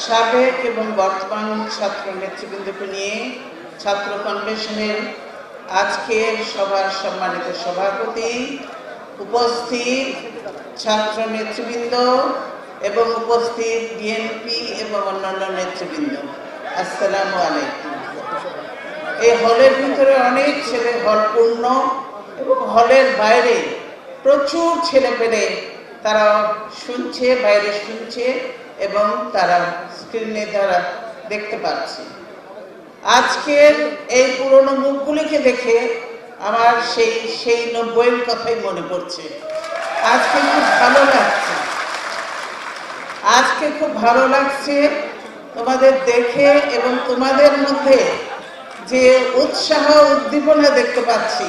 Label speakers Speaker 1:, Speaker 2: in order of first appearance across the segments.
Speaker 1: সাবেক এবং বর্তমান ছাত্র নেতৃবৃন্দকে নিয়ে ছাত্র কনভেনশনের আজকের সভার সম্মানিত সভাপতি, উপস্থিত ছাত্র নেতৃবৃন্দ এবং উপস্থিত বিএনপি এবং অন্যান্য নেতৃবৃন্দ, আসসালামু আলাইকুম। এই হলের ভিতরে অনেক ছেলে, হল পূর্ণ, এবং হলের বাইরে প্রচুর ছেলে পেলে তারা শুনছে, বাইরে শুনছে এবং তারা স্ক্রিনে দ্বারা দেখতে পাচ্ছে। আজকের এই পুরনো মুখগুলিকে দেখে আমার সেই 90-এর কথাই মনে পড়ছে। আজকে খুব ভালো লাগছে তোমাদের দেখে, এবং তোমাদের মধ্যে যে উৎসাহ উদ্দীপনা দেখতে পাচ্ছি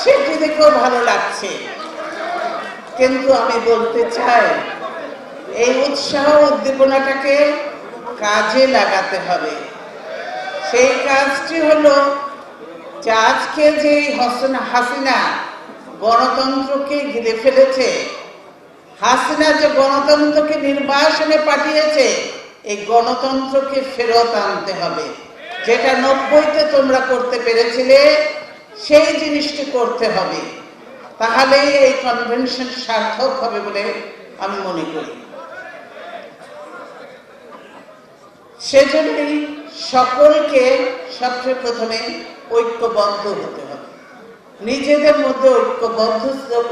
Speaker 1: সেটি দেখেও ভালো লাগছে। কিন্তু আমি বলতে চাই, এই উৎসাহ উদ্দীপনাটাকে কাজে লাগাতে হবে। সেই কাজটি হলো যে আজকে যে হাসিনা গণতন্ত্রকে ঘিরে ফেলেছে, হাসিনা যে গণতন্ত্রকে নির্বাসনে পাঠিয়েছে, এই গণতন্ত্রকে ফেরত আনতে হবে। যেটা 90-তে তোমরা করতে পেরেছিলে, সেই জিনিসটি করতে হবে। তাহলেই এই কনভেনশন সার্থক হবে বলে আমি মনে করি। সেজন্যই সকলকে সবচেয়ে প্রথমে ঐক্যবদ্ধ হতে হবে, নিজেদের মধ্যে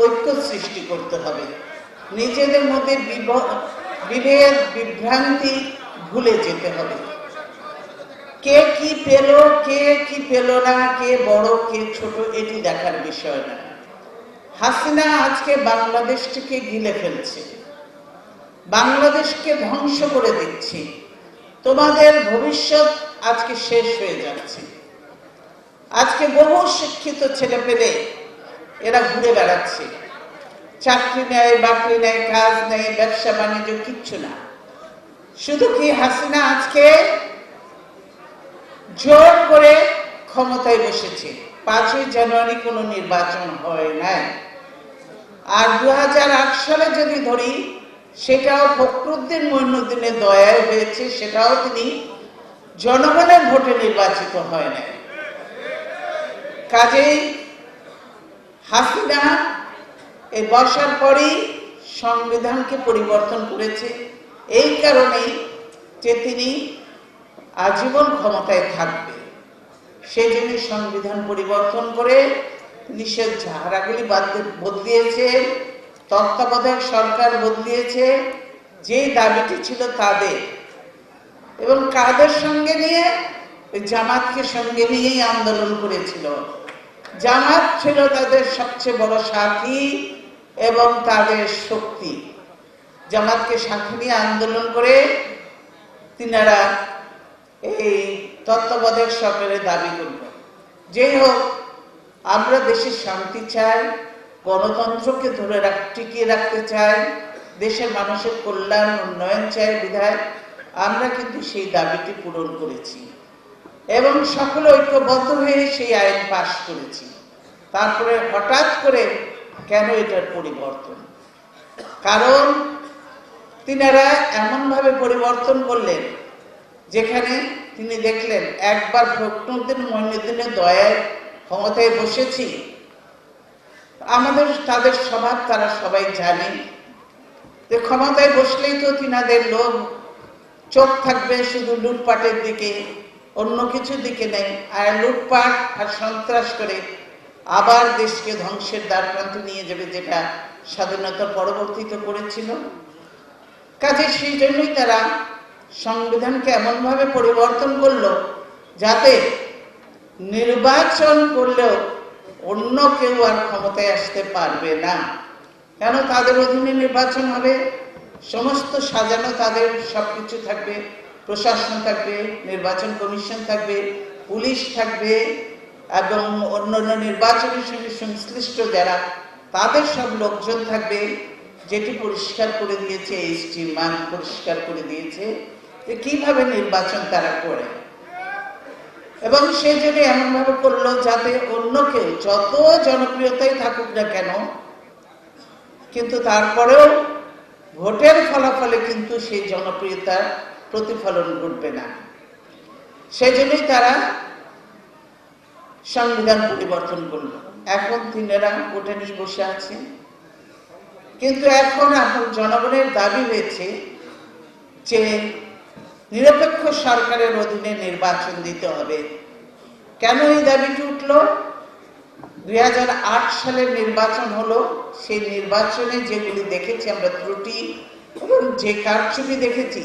Speaker 1: ঐক্য সৃষ্টি করতে হবে, নিজেদের মধ্যে বিভেদ বিভ্রান্তি ভুলে যেতে হবে। কে কি পেল, কে কি পেল না, কে বড় কে ছোট, এটি দেখার বিষয় না। হাসিনা আজকে বাংলাদেশটিকে গিলে ফেলছে, বাংলাদেশকে ধ্বংস করে দিচ্ছে। তোমাদের ভবিষ্যৎ আজকে শেষ হয়ে যাচ্ছে। আজকে বহু শিক্ষিত ছেলে পেলে এরা ঘুরে বেড়াচ্ছে, চাকরি নেয়, বাকরি নেয়, কাজ নেই, ব্যবসা বাণিজ্য কিচ্ছু না। শুধু কি হাসিনা আজকে জোর করে ক্ষমতায় বসেছে। 5ই জানুয়ারি কোনো নির্বাচন হয় নাই। আর 2008 সালে যদি ধরি, সেটাও ফখরুদ্দিন মঈনুদ্দিনের দয়ায় হয়েছে, সেটাও তিনি জনগণের ভোটে নির্বাচিত হয় নাই। কাজেই হাসিনা এই বর্ষার পরেই সংবিধানকে পরিবর্তন করেছে, এই কারণেই যে তিনি আজীবন ক্ষমতায় থাকবে। সেই জন্য সংবিধান পরিবর্তন করে নিষেধ ধারাগুলি বদলিয়েছে, তত্ত্বাবধায়ক সরকার বদলিয়েছে। যে দাবিটি ছিল তাদের, এবং কাদের সঙ্গে নিয়ে, জামাতকে সঙ্গে নিয়েই আন্দোলন করেছিল। জামাত ছিল তাদের সবচেয়ে বড় সাথী এবং তাদের শক্তি। জামাতকে সাথী নিয়ে আন্দোলন করে তিনারা এই তত্ত্বাবধায়ক সরকারের দাবি করল। যেই হোক, আমরা দেশের শান্তি চাই, গণতন্ত্রকে টিকিয়ে রাখতে চাই, দেশের মানুষের কল্যাণ উন্নয়ন চাই, বিধায় আমরা কিন্তু সেই দাবিটি পূরণ করেছি এবং সকলে ঐক্যবদ্ধ হয়ে সেই আইন পাশ করেছি। তারপরে হঠাৎ করে কেন এটার পরিবর্তন? কারণ তিনারা এমনভাবে পরিবর্তন করলেন যেখানে তিনি দেখলেন একবার ফখরুদ্দিন মঈনুদ্দিনের দয়ায় ক্ষমতায় বসেছি, তাদের স্বভাব তারা সবাই জানে যে ক্ষমতায় বসলেই তো তিনাদের লোক চোখ থাকবে শুধু লুটপাটের দিকে, অন্য কিছুর দিকে নেই। আর লুটপাট আর সন্ত্রাস করে আবার দেশকে ধ্বংসের দ্বারপ্রান্তে নিয়ে যাবে, যেটা স্বাধীনতার পরবর্তীতে করেছিল। কাজে সেই জন্যই তারা সংবিধানকে এমনভাবে পরিবর্তন করলো যাতে নির্বাচন করলেও অন্য কেউ আর ক্ষমতায় আসতে পারবে না। কেন? তাদের অধীনে নির্বাচন হবে, সমস্ত সাজানো, তাদের সবকিছু থাকবে, প্রশাসন থাকবে, নির্বাচন কমিশন থাকবে, পুলিশ থাকবে, এবং অন্যান্য নির্বাচনের সঙ্গে সংশ্লিষ্ট যারা, তাদের সব লোকজন থাকবে। যেটি পরিষ্কার করে দিয়েছে এইচটি মান, পরিষ্কার করে দিয়েছে যে কিভাবে নির্বাচন তারা করে, এবং সেই জন্য এমনভাবে করলো যাতে অন্য কেউ যত জনপ্রিয়তাই থাকুক না কেন, কিন্তু তারপরেও ভোটের ফলাফলে কিন্তু সেই জনপ্রিয়তা প্রতিফলন ঘটবে না। সেজন্যই তারা সংবিধান পরিবর্তন করলো। এখন তিনারা ওটা নিয়ে বসে আছে। কিন্তু এখন জনগণের দাবি হয়েছে যে নিরপেক্ষ সরকারের অধীনে নির্বাচন দিতে হবে। কেন এই দাবিটি উঠল? 2008 সালের নির্বাচন হলো, সেই নির্বাচনে যেগুলি দেখেছি আমরা ত্রুটি এবং যে কারচুপি দেখেছি,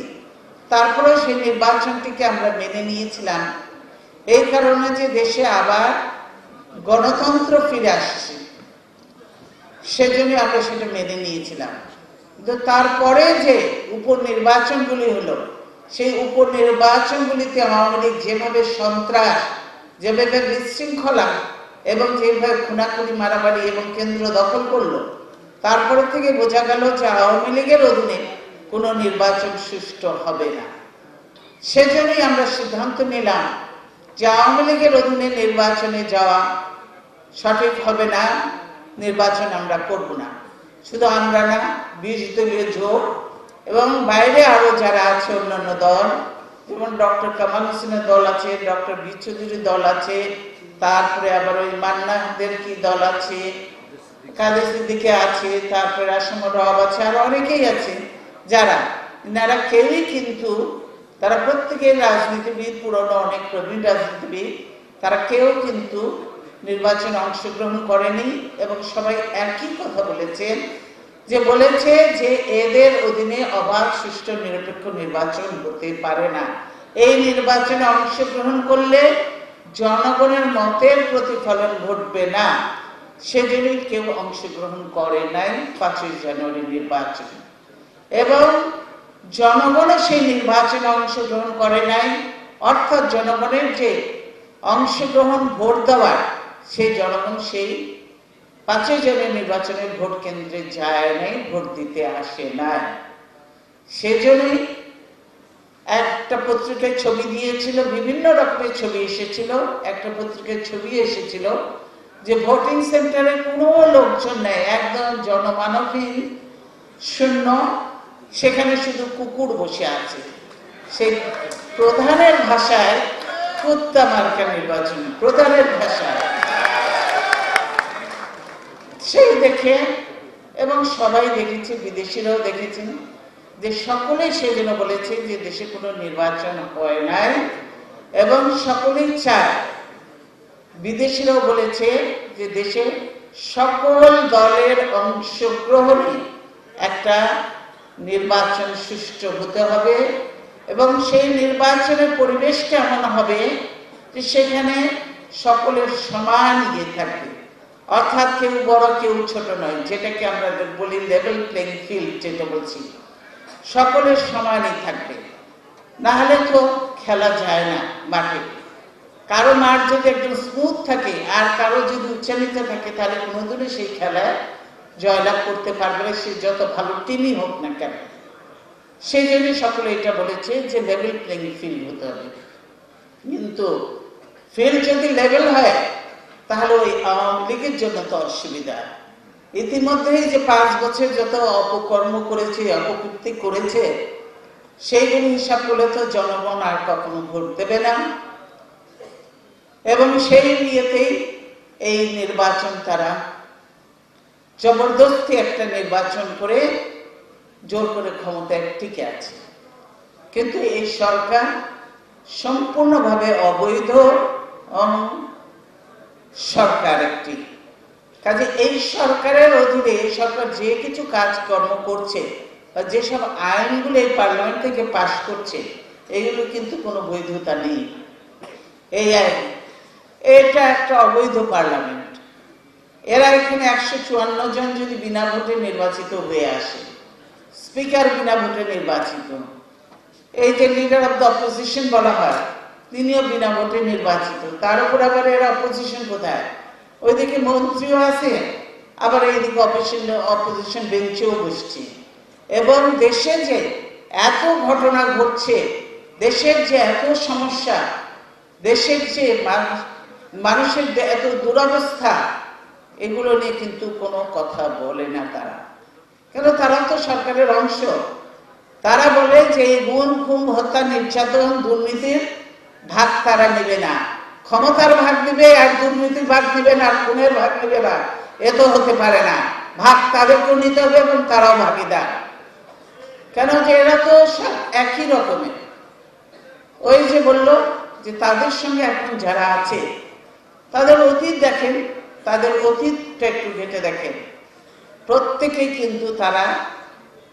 Speaker 1: তারপরে সেই নির্বাচনটিকে আমরা মেনে নিয়েছিলাম এই কারণে যে দেশে আবার গণতন্ত্র ফিরে আসছে, সেজন্য আমরা সেটা মেনে নিয়েছিলাম। কিন্তু তারপরে যে উপনির্বাচনগুলি হলো, সেই উপনির্বাচনগুলিতে আওয়ামী লীগ যেভাবে সন্ত্রাস, যেভাবে বিশৃঙ্খলা এবং যেভাবে খুনাখুনি, মারামারি এবং কেন্দ্র দখল করলো, তারপরে থেকে বোঝা গেল যে আওয়ামী লীগের অধীনে কোনো নির্বাচন সুষ্ঠু হবে না। সেজন্যই আমরা সিদ্ধান্ত নিলাম যে আওয়ামী লীগের অধীনে নির্বাচনে যাওয়া সঠিক হবে না, নির্বাচন আমরা করব না। শুধু আমরা না, 20 দলীয় জোট এবং বাইরে আরো যারা আছে অন্যান্য দল, যেমন ডক্টর কামাল হোসেনের দল আছে, ডক্টর বি চৌধুরীর দল আছে, তারপরে আবার ওই মান্নাদের কি দল আছে, কাদের সিদ্দিকী আছে, তারপরে আসম রব আছে, আর অনেকেই আছে, যারা এনারা কেউই কিন্তু তারা প্রত্যেকের রাজনীতিবিদ, পুরনো অনেক প্রবীণ রাজনীতিবিদ, তারা কেউ কিন্তু নির্বাচনে অংশগ্রহণ করেনি এবং সবাই একই কথা বলেছেন, বলেছে যে এদের অধীনে অবাধ, সুষ্ঠু, নিরপেক্ষ নির্বাচন হতে পারে না। এই নির্বাচনে অংশগ্রহণ করলে জনগণের মতের প্রতিফলন ঘটবে না। সেজন্যই কেউ অংশগ্রহণ করে নাই 5ই জানুয়ারি নির্বাচনে, এবং জনগণও সেই নির্বাচনে অংশগ্রহণ করে নাই। অর্থাৎ জনগণের যে অংশগ্রহণ, ভোট দেওয়ার, সেই জনগণ সেই 5ই জানুয়ারি নির্বাচনে ভোট কেন্দ্রে যায় নাই, ভোট দিতে আসে নাই। সেজন্যই একটা পত্রিকায় ছবি দিয়েছিল, বিভিন্ন রকমের ছবি এসেছিল। একটা পত্রিকায় ছবি এসেছিল যে ভোটিং সেন্টারে কোনো লোকজন নেই, একদম জনমানবহীন, শূন্য, সেখানে শুধু কুকুর বসে আছে। সেই প্রধানের ভাষায় কুত্তা মার্কা নির্বাচন, প্রধানের ভাষায়। সেই দেখে, এবং সবাই দেখেছে, বিদেশিরাও দেখেছেন, যে সকলেই সেজন্য বলেছে যে দেশে কোনো নির্বাচন হয় নাই, এবং সকলেই চায়, বিদেশিরাও বলেছে যে দেশে সকল দলের অংশগ্রহণে একটা নির্বাচন সুষ্ঠু হতে হবে, এবং সেই নির্বাচনের পরিবেশটা এমন হবে যে সেখানে সকলের সমান ইয়ে থাকবে। অর্থাৎ কেউ বড় কেউ ছোট নয়, যেটাকে আমরা বলি লেভেল প্লেইং ফিল্ড, যেটা বলছি, সকলের সমানই থাকবে। না হলে তো খেলা যায় না মাঠে। কারো মাঠ যদি একদম স্মুথ থাকে আর কারো যদি উচ্চালিত থাকে, তাহলে কোনোদিনই সেই খেলায় জয়লাভ করতে পারবে না, সে যত ভালো টিমই হোক না কেন। সেই জন্য সকলে এটা বলেছে যে লেভেল প্লেইং ফিল্ড হতে হবে। কিন্তু ফিল্ড যদি লেভেল হয়, তাহলে ওই আওয়ামী লীগের জন্য তো অসুবিধা। ইতিমধ্যেই যে 5 বছর যত অপকর্ম করেছে, অপকীর্তি করেছে, সেইগুলো হিসাব করলে তো জনগণ আর কখনো ভোট দেবে না। এবং সেই নিয়েতেই এই নির্বাচন তারা জবরদস্তি একটা নির্বাচন করে জোর করে ক্ষমতায় টিকে আছে। কিন্তু এই সরকার সম্পূর্ণভাবে অবৈধ সরকার একটি। কাজে এই সরকারের অধীনে এই সরকার যে কিছু কাজকর্ম করছে বা যেসব আইনগুলো এই পার্লামেন্ট থেকে পাশ করছে, এগুলো কিন্তু কোনো বৈধতা নেই। এই আইন, এটা একটা অবৈধ পার্লামেন্ট। এরা এখানে 154 জন যদি বিনা ভোটে নির্বাচিত হয়ে আসে, স্পিকার বিনা ভোটে নির্বাচিত, এই যে লিডার অফ দ্য অপোজিশন বলা হয়, তিনিও বিনা ভোটে নির্বাচিত। তার উপর আবার এরা অপোজিশন কোথায়? ওইদিকে মন্ত্রীও আছে, আবার এইদিকে অপোজিশন বেঞ্চেও বসছে। এবং দেশে যে এত ঘটনা ঘটছে, দেশের যে এত সমস্যা, দেশের যে মানুষের এত দুরবস্থা, এগুলো নিয়ে কিন্তু কোনো কথা বলে না তারা। কেন? তারা তো সরকারের অংশ, তারা বলে যে এই গুম খুন হত্যা নির্যাতন দুর্নীতির ভাগ তারা নেবে না, ক্ষমতার ভাগ দিবে আর দুর্নীতির ভাগ দিবে না, আর খুনের ভাগ নেবে না, এ তো হতে পারে না, ভাগ তাদেরকেও নিতে হবে এবং তারাও ভাগিদার। কেন যে এরা তো সব একই রকমের। ওই যে বলল যে তাদের সঙ্গে এখন যারা আছে তাদের অতীত দেখেন, তাদের অতীতটা একটু ঘেঁটে দেখেন, প্রত্যেকেই কিন্তু তারা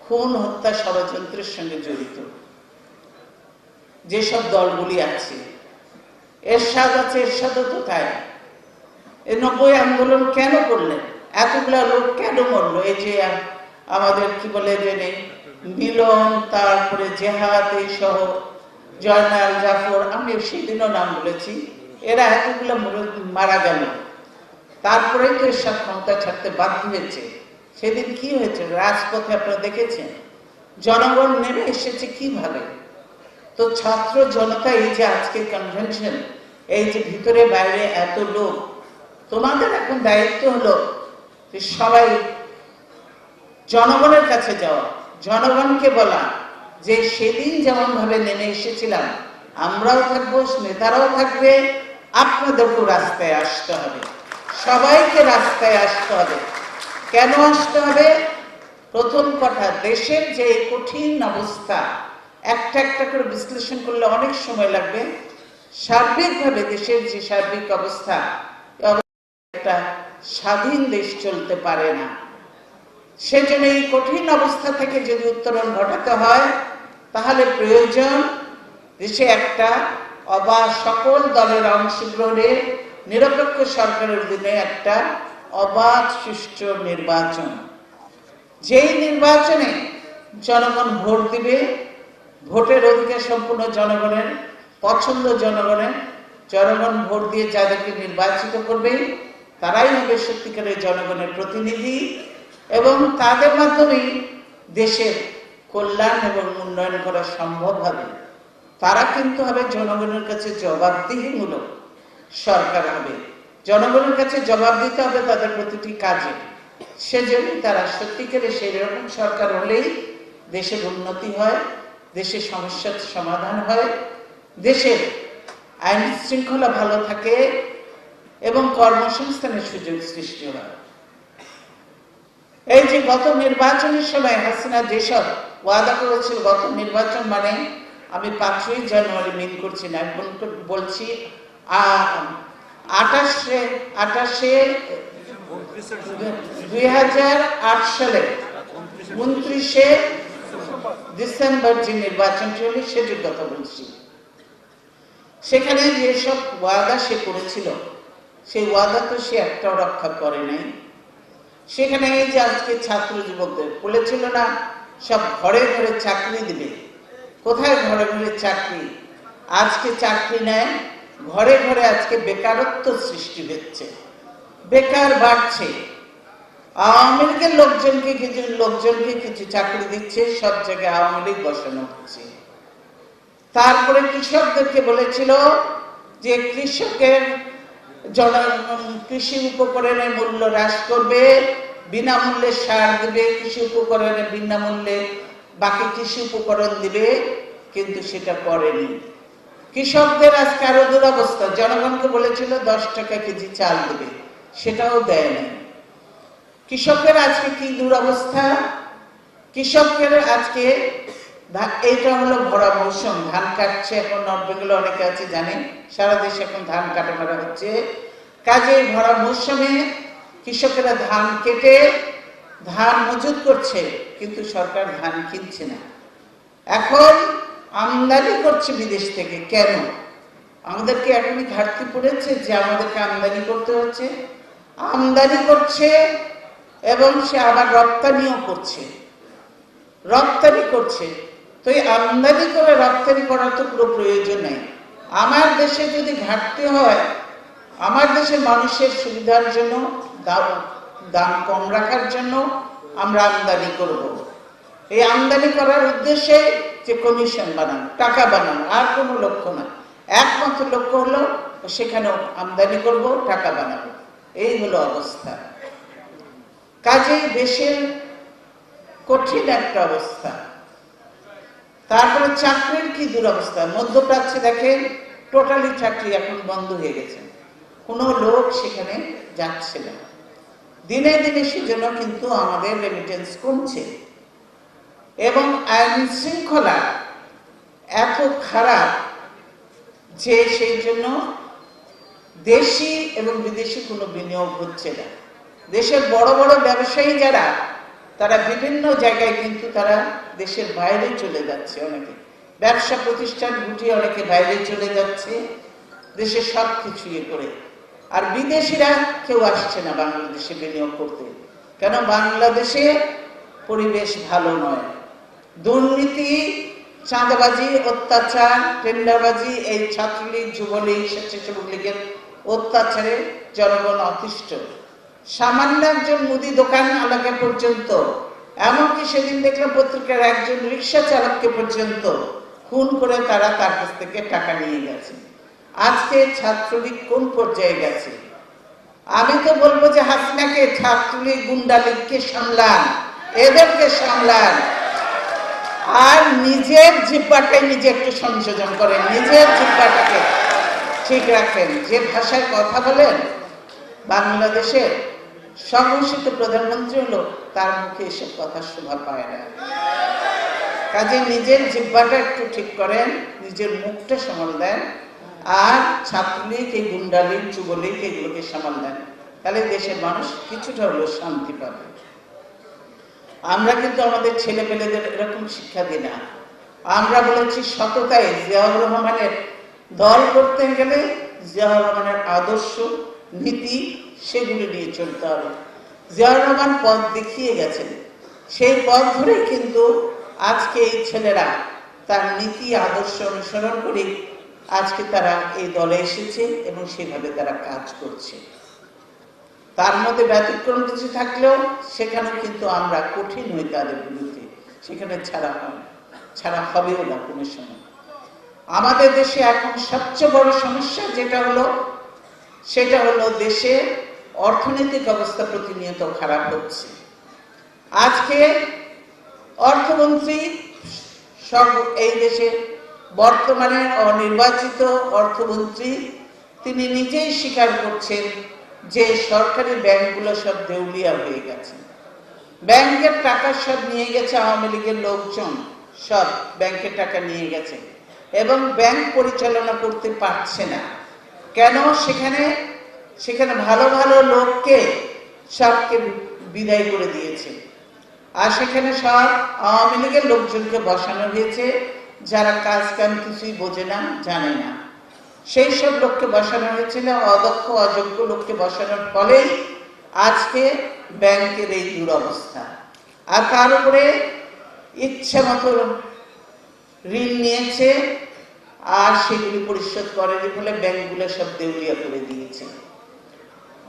Speaker 1: খুন হত্যা ষড়যন্ত্রের সঙ্গে জড়িত। যেসব দলগুলি আছে, এরশাদ আছে, এরশাদও তো তাই। এই 90 আন্দোলন কেন করলেন, এতগুলা লোক কেন মরলো? এই যে আমাদের কি বলে যে মিলন, তারপরে জেহাদ, এই সহ জয়নাল, জাফর, আমি সেদিনও নাম বলেছি, এরা এতগুলো মারা গেল, তারপরেই তো এরশাদ ক্ষমতা ছাড়তে বাধ্য হয়েছে। সেদিন কি হয়েছে রাজপথে আপনারা দেখেছেন, জনগণ নেমে এসেছে কিভাবে। তো ছাত্র জনতা, এই যে আজকে কনভেনশন, এই যে ভিতরে বাইরে এত লোক, তোমাদের এখন দায়িত্ব হলো যে সবাই জনগণের কাছে যাওয়া, জনগণকে বলা যে সেদিন যেমন ভাবে নেমে এসেছিলাম আমরাও থাকবো, নেতারাও থাকবে, আপনাদেরকেও রাস্তায় আসতে হবে, সবাইকে রাস্তায় আসতে হবে। কেন আসতে হবে? প্রথম কথা, দেশের যে কঠিন অবস্থা, একটা একটা করে বিশ্লেষণ করলে অনেক সময় লাগবে। সার্বিকভাবে দেশের যে সার্বিক অবস্থা, একটা স্বাধীন দেশ চলতে পারে না। সেজন্য এই কঠিন অবস্থা থেকে যদি উত্তরণ ঘটাতে হয়, তাহলে প্রয়োজন দেশে একটা অবাধ, সকল দলের অংশগ্রহণে নিরপেক্ষ সরকারের অধীনে একটা অবাধ সুষ্ঠু নির্বাচন। যেই নির্বাচনে জনগণ ভোট দিবে, ভোটের অধিকার সম্পূর্ণ জনগণের, পছন্দ জনগণের, জনগণ ভোট দিয়ে যাদেরকে নির্বাচিত করবে তারাই হবে সত্যিকারের জনগণের প্রতিনিধি, এবং তাদের মাধ্যমেই দেশের কল্যাণ এবং উন্নয়ন করা সম্ভব হবে। তারা কিন্তু হবে জনগণের কাছে জবাবদিহিমূলক সরকার হবে, জনগণের কাছে জবাব দিতে হবে তাদের প্রতিটি কাজে। সেজন্য তারা সত্যিকারে সেই রকম সরকার হলেই দেশের উন্নতি হয়, দেশের সমস্যার সমাধান হয়, দেশের আইন শৃঙ্খলা ভালো থাকে এবং কর্মসংস্থানের সুযোগ সৃষ্টি হয়। এই যে গত নির্বাচনের সময় হাসিনা যেসব ওয়াদা করেছিল, গত নির্বাচন মানে আমি 5ই জানুয়ারি মিন করছি না, এখন বলছি 2008 সালে 29শে ডিসেম্বর যে নির্বাচনটি হল সেটির কথা বলছি। সেখানে যেসব ওয়াদা সে করেছিল, সেই ওয়াদা তো সে একটাও রক্ষা করে নাই। সেখানে এই যে আজকে ছাত্র যুবকদের বলেছিল না সব ঘরে ঘরে চাকরি দিবে, কোথায় ঘরে ঘরে চাকরি? আজকে চাকরি নেয়, ঘরে ঘরে আজকে বেকারত্ব সৃষ্টি হচ্ছে, বেকার বাড়ছে। আওয়ামী লীগের লোকজনকে কিছু চাকরি দিচ্ছে, সব জায়গায় আওয়ামী লীগ বসানো হচ্ছে। তারপরে কৃষকদেরকে বলেছিল যে কৃষকের কৃষি উপকরণের মূল্য হ্রাস করবে, বিনামূল্যে সার দিবে, কৃষি উপকরণে বিনামূল্যে বাকি কৃষি উপকরণ দিবে, কিন্তু সেটা করেনি। কৃষকদের আজকে আরো দুরবস্থা, জনগণকে বলেছিল 10 টাকা কেজি চাল দেবে, সেটাও দেয় না। কৃষকের আজকে কি দুরবস্থা, কৃষকের আজকে এইটা হলো ভরা মৌসুম, ধান কাটছে এখন, নর্থ বেঙ্গলে অনেকে আছে জানেন, সারা দেশে এখন ধান কাটা মারা হচ্ছে। কাজে ভরা মৌসুমে কৃষকেরা ধান কেটে ধান মজুত করছে, কিন্তু সরকার ধান কিনছে না। এখন আমদানি করছে বিদেশ থেকে। কেন? আমাদেরকে এখনই ঘাটতি পড়েছে যে আমাদেরকে আমদানি করতে হচ্ছে? আমদানি করছে এবং সে আবার রপ্তানিও করছে, তো এই আমদানি করে রপ্তানি করার তো পুরো প্রয়োজন নেই। আমার দেশে যদি ঘাটতি হয়, আমার দেশের মানুষের সুবিধার জন্য, দাম কম রাখার জন্য আমরা আমদানি করব। এই আমদানি করার উদ্দেশ্যে যে কমিশন বানানো, টাকা বানানো, আর কোনো লক্ষ্য না, একমাত্র লক্ষ্য হলো সেখানেও আমদানি করব, টাকা বানাবো। এই হলো অবস্থা। কাজেই দেশের কঠিন একটা অবস্থা। তারপরে চাকরির কি দুরবস্থা, মধ্যপ্রাচ্যে দেখেন টোটালি চাকরি এখন বন্ধ হয়ে গেছে, কোনো লোক সেখানে যাচ্ছে না। দিনে দিনে সেজন্য কিন্তু আমাদের রেমিটেন্স কমছে এবং আইন শৃঙ্খলা এত খারাপ যে সেই জন্য দেশি এবং বিদেশি কোনো বিনিয়োগ হচ্ছে না। দেশের বড় বড় ব্যবসায়ী যারা, তারা বিভিন্ন জায়গায় কিন্তু তারা দেশের বাইরে চলে যাচ্ছে, অনেকে ব্যবসা প্রতিষ্ঠান গুটিয়ে অনেকে বাইরে চলে যাচ্ছে, দেশে সব কিছু ইয়ে করে। আর বিদেশিরা কেউ আসছে না বাংলাদেশে বিনিয়োগ করতে, কেন বাংলাদেশে পরিবেশ ভালো নয়। দুর্নীতি, চাঁদাবাজি, অত্যাচার, টেন্ডারবাজি, এই ছাত্রলীগ, যুবলীগ, স্বেচ্ছাসেবক লীগের অত্যাচারে জনগণ অতিষ্ঠ। সামান্য একজন মুদি দোকান এলাকা পর্যন্ত, এমনকি সেদিন দেখলাম পত্রিকার একজন রিক্সা চালককে পর্যন্ত খুন করে তারা তার কাছ থেকে টাকা নিয়ে গেছে। আজকে ছাত্রলীগ কোন পর্যায়ে গেছে? আমি তো বলবো যে হাসিনাকে, ছাত্রলীগ, গুন্ডা লীগকে সামলান, এদেরকে সামলান, আর নিজের জিহ্বাটাই নিজে একটু সংযোজন করেন, নিজের জিহ্বাটাকে ঠিক রাখেন। যে ভাষায় কথা বলেন, বাংলাদেশের সংঘোষিত প্রধানমন্ত্রী হলো, তার মুখে এসব কথা শোভা পায় না। কাজে নিজের জিহ্বাটা একটু ঠিক করেন, নিজের মুখটা সামাল দেন, আর ছাত্রলীগ, এই গুন্ডালীগ, যুবলীগ এগুলোকে সামাল দেন, তাহলে দেশের মানুষ কিছুটা হলেও শান্তি পাবে। আমরা কিন্তু আমাদের ছেলে পেলেদের এরকম শিক্ষা দিই না। আমরা বলেছি সততায় জিয়াউর রহমানের দল করতে গেলে জিয়াউর রহমানের আদর্শ, নীতি, সেগুলি নিয়ে চলতে হবে। জিয়াউর রহমান পথ দেখিয়ে গেছেন, সেই পথ ধরেই কিন্তু আজকে এই ছেলেরা তার নীতি আদর্শ অনুসরণ করে আজকে তারা এই দলে এসেছে এবং সেভাবে তারা কাজ করছে। তার মধ্যে ব্যতিক্রম কিছু থাকলেও সেখানেও কিন্তু আমরা কঠিন হই তাদের বিরুদ্ধে, সেখানে ছাড়া হবেও না কোনো সময়। আমাদের দেশে এখন সবচেয়ে বড় সমস্যা সেটা হলো দেশে অর্থনৈতিক অবস্থা প্রতিনিয়ত খারাপ হচ্ছে। আজকে অর্থমন্ত্রী, এই দেশের বর্তমানে অনির্বাচিত অর্থমন্ত্রী, তিনি নিজেই স্বীকার করছেন যে সরকারি ব্যাংকগুলো সব দেউলিয়া হয়ে গেছে, ব্যাংকের টাকা সব নিয়ে গেছে আওয়ামী লীগের লোকজন, সব ব্যাংকের টাকা নিয়ে গেছে এবং ব্যাংক পরিচালনা করতে পারছে না। কেন? সেখানে ভালো ভালো লোককে সবকে বিদায় করে দিয়েছে, আর সেখানে সব আওয়ামী লীগের লোকজনকে বসানো হয়েছে, যারা কাজ কাম কিছুই বোঝে না, জানে না, সেই সব লোককে বসানো হয়েছিল, অদক্ষ অযোগ্য লোককে বসানোর ফলেই আজকে ব্যাংকের এই দুরবস্থা। আর তার উপরে ইচ্ছা মতো ঋণ নিয়েছে আর সেগুলি পরিশোধ করেনি বলে ব্যাংকগুলো সব দেউলিয়া করে দিয়েছে।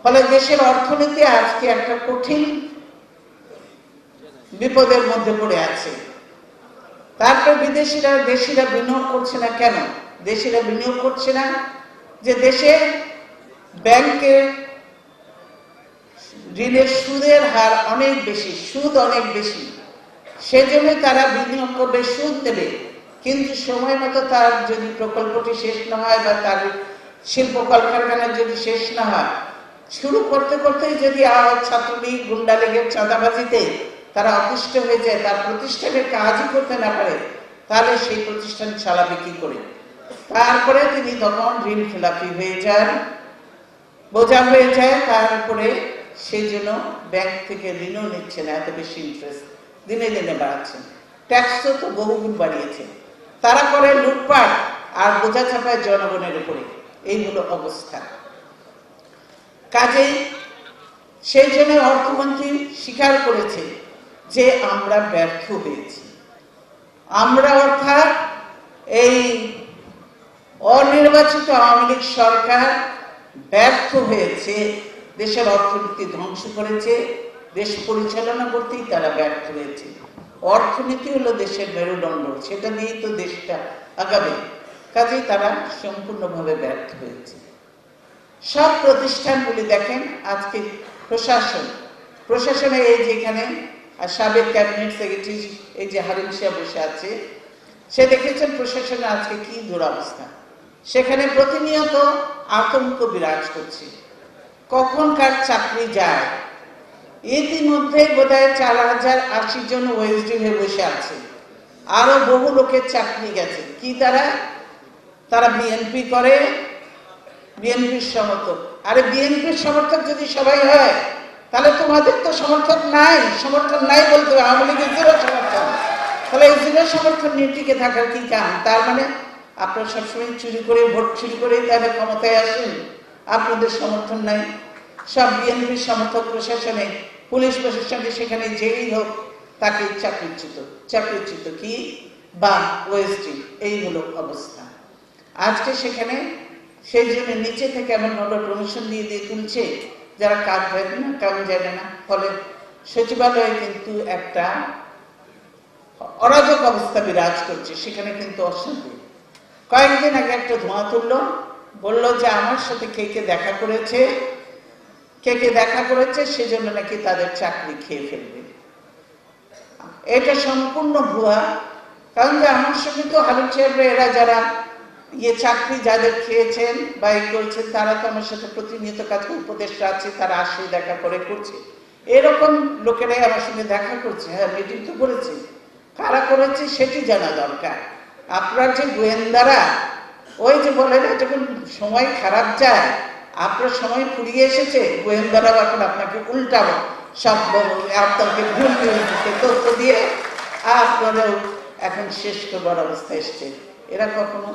Speaker 1: ফলে দেশের অর্থনীতি আজকে একটা কঠিন বিপদের মধ্যে পড়ে আছে। তারপর দেশিরা বিনিয়োগ করছে না। কেন দেশিরা বিনিয়োগ করছে না? যে দেশে ব্যাংকের ঋণের সুদের হার অনেক বেশি, সুদ অনেক বেশি, সেজন্য তারা বিনিয়োগ করবে, সুদ দেবে, কিন্তু সময় মতো তার যদি প্রকল্পটি শেষ না হয় বা তার শিল্প কলকারখানা যদি শেষ না হয়, শুরু করতে করতেই যদি ছাত্রলীগ, গুন্ডা লীগের চাঁদাবাজিতে তারা অতিষ্ঠ হয়ে যায়, তার প্রতিষ্ঠানের কাজই করতে না পারে, তাহলে সেই প্রতিষ্ঠান চালাবে কি করে? তারপরে তিনি তখন ঋণ খেলাপি হয়ে যান, বোঝা হয়ে যায়। তারপরে সেই জন্য ব্যাংক থেকে ঋণও নিচ্ছে না, এত বেশি ইন্টারেস্ট দিনে দিনে বাড়াচ্ছেন, ট্যাক্সও তো বহুগুণ বাড়িয়েছে। তারা করে লুটপাট আর বোঝা চাপায় জনগণের উপরে, এই হলো অবস্থা। কাজেই সেই জন্য অর্থমন্ত্রী স্বীকার করেছে যে আমরা ব্যর্থ হয়েছি। আমরা অর্থাৎ এই অনির্বাচিত আওয়ামী লীগ সরকার ব্যর্থ হয়েছে, দেশের অর্থনীতি ধ্বংস করেছে, দেশ পরিচালনা করতেই তারা ব্যর্থ হয়েছে। অর্থনীতি হলো দেশের মেরুদণ্ড, সেটা দিয়েই তো দেশটা আগাবে। কাজেই তারা সম্পূর্ণভাবে ব্যর্থ হয়েছে। সব প্রতিষ্ঠানগুলি দেখেন, আজকে প্রশাসনে এই যেখানে সাবেক ক্যাবিনেট সেক্রেটারি এই যে হারিম শাহ বসে আছে, সে দেখেছেন প্রশাসনের আজকে কি দুরবস্থা। সেখানে প্রতিনিয়ত আতঙ্ক বিরাজ করছে, কখন কার চাকরি যায়। ইতিমধ্যে বোধহয় 4080 জন ওএসডি হয়ে বসে আছে, আরো বহু লোকের চাকরি গেছে। কি তারা বিএনপি করে, বিএনপির সমর্থক। আরে বিএনপির সমর্থক যদি সবাই হয় তাহলে তোমাদের তো সমর্থন নাই বলতে হবে। আওয়ামী লীগের জিরো সমর্থন, তাহলে এই জিরো সমর্থন নিয়ে টিকে থাকার কি কাম? তার মানে আপনারা সবসময় চুরি করে, ভোট চুরি করে তাদের ক্ষমতায় আসেন, আপনাদের সমর্থন নাই। সব বিএনপির সমর্থক প্রশাসনে, পুলিশ প্রশাসনে, সেখানে যেই হোক তাকে চাকরিচ্যুত কি বা ওএসটি, এই হলো অবস্থা আজকে সেখানে। সেই জন্য নিচে থেকে এমন হলো প্রমোশন দিয়ে তুলছে যারা কাজ জানে না, কাজ জানে না। ফলে সচিবালয়ে কিন্তু একটা অরাজক অবস্থা বিরাজ করছে, সেখানে কিন্তু অশান্তি। কয়েকদিন আগে একটা ধোঁয়া তুললো, বললো যে আমার সাথে কে কে দেখা করেছে সেজন্য নাকি তাদের চাকরি খেয়ে ফেলবে। এটা সম্পূর্ণ ভুয়া। কারণ যে আমার সঙ্গে তো হারুন সাহেবরা, এরা যারা চাকরি যাদের খেয়েছেন বা করেছেন, তারা তো আমার সাথে প্রতিনিয়ত কাছে উপদেষ্টা আছে, তারা আসে দেখা করে করছে। এরকম লোকেরাই আমার সঙ্গে দেখা করছে। হ্যাঁ, মিটিং তো করেছে, কারা করেছে সেটি জানা দরকার। আপনার যে গোয়েন্দারা, ওই যে বলে না, যখন সময় খারাপ যায়, আপনার সময় ফুরিয়ে এসেছে, গোয়েন্দারাও এখন আপনাকে উল্টাবো সব আপনাকে ভুল তথ্য দিয়ে আপনারাও এখন শেষ করবার অবস্থা এসছে। এরা কখনো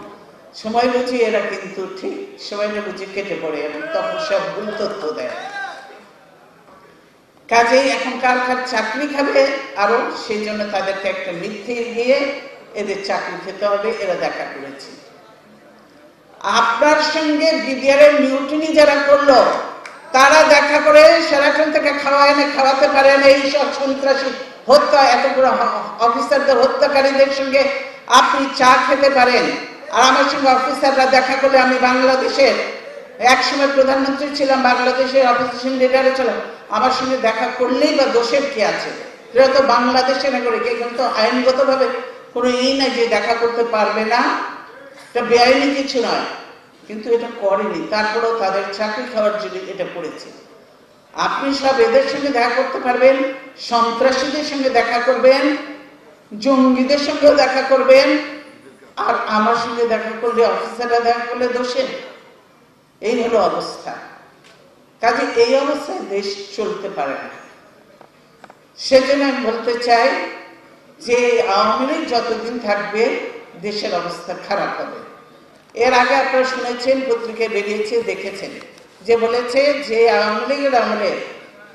Speaker 1: সময় বুঝি, এরা কিন্তু ঠিক সময়টা বুঝে কেটে পড়ে এবং তখন সব ভুল তথ্য দেয়। কাজেই এখন কার চাকরি খাবে আরো, সেই জন্য তাদেরকে একটা মিথ্যে দিয়ে এদের চাকরি খেতে হবে। এরা দেখা করেছে আপনার সঙ্গে। বিডিআর এর মিউটিনি যারা করলো, তারা দেখা করে সেরাটন থেকে খাওয়াতে পারে না। এই সব সন্ত্রাসী হত্যা, এতগুলো অফিসারদের হত্যাকারীদের সঙ্গে আপনি চা খেতে পারেন, আর আমার সঙ্গে অফিসাররা দেখা করলে, আমি বাংলাদেশের একসময় প্রধানমন্ত্রী ছিলাম, বাংলাদেশের অপোজিশন লিডারও ছিলাম, আমার সঙ্গে দেখা করলেই বা দোষের কি আছে? এরা তো বাংলাদেশের নাগরিক, এখানে তো আইনগতভাবে কোনো নাই যে দেখা করতে পারবে না, এটা বেআইনি কিছু নয়। কিন্তু এটা করেনি, তারপরেও তাদের চাকরি খাওয়ার জন্য এটা করেছে। আপনি সব এদের সঙ্গে দেখা করতে পারবেন, সন্ত্রাসীদের সঙ্গে দেখা করবেন, জঙ্গিদের সঙ্গেও দেখা করবেন, আর আমার সঙ্গে দেখা করলে, অফিসাররা দেখা করলে দোষের। এই হলো অবস্থা। কাজে এই অবস্থায় দেশ চলতে পারে না। সেজন্য আমি বলতে চাই যে আওয়ামী লীগ যতদিন থাকবে দেশের অবস্থা খারাপ হবে। এর আগে আপনারা শুনেছেন, পত্রিকায় বেরিয়েছে, দেখেছেন, যে বলেছে যে আওয়ামী লীগের আমলে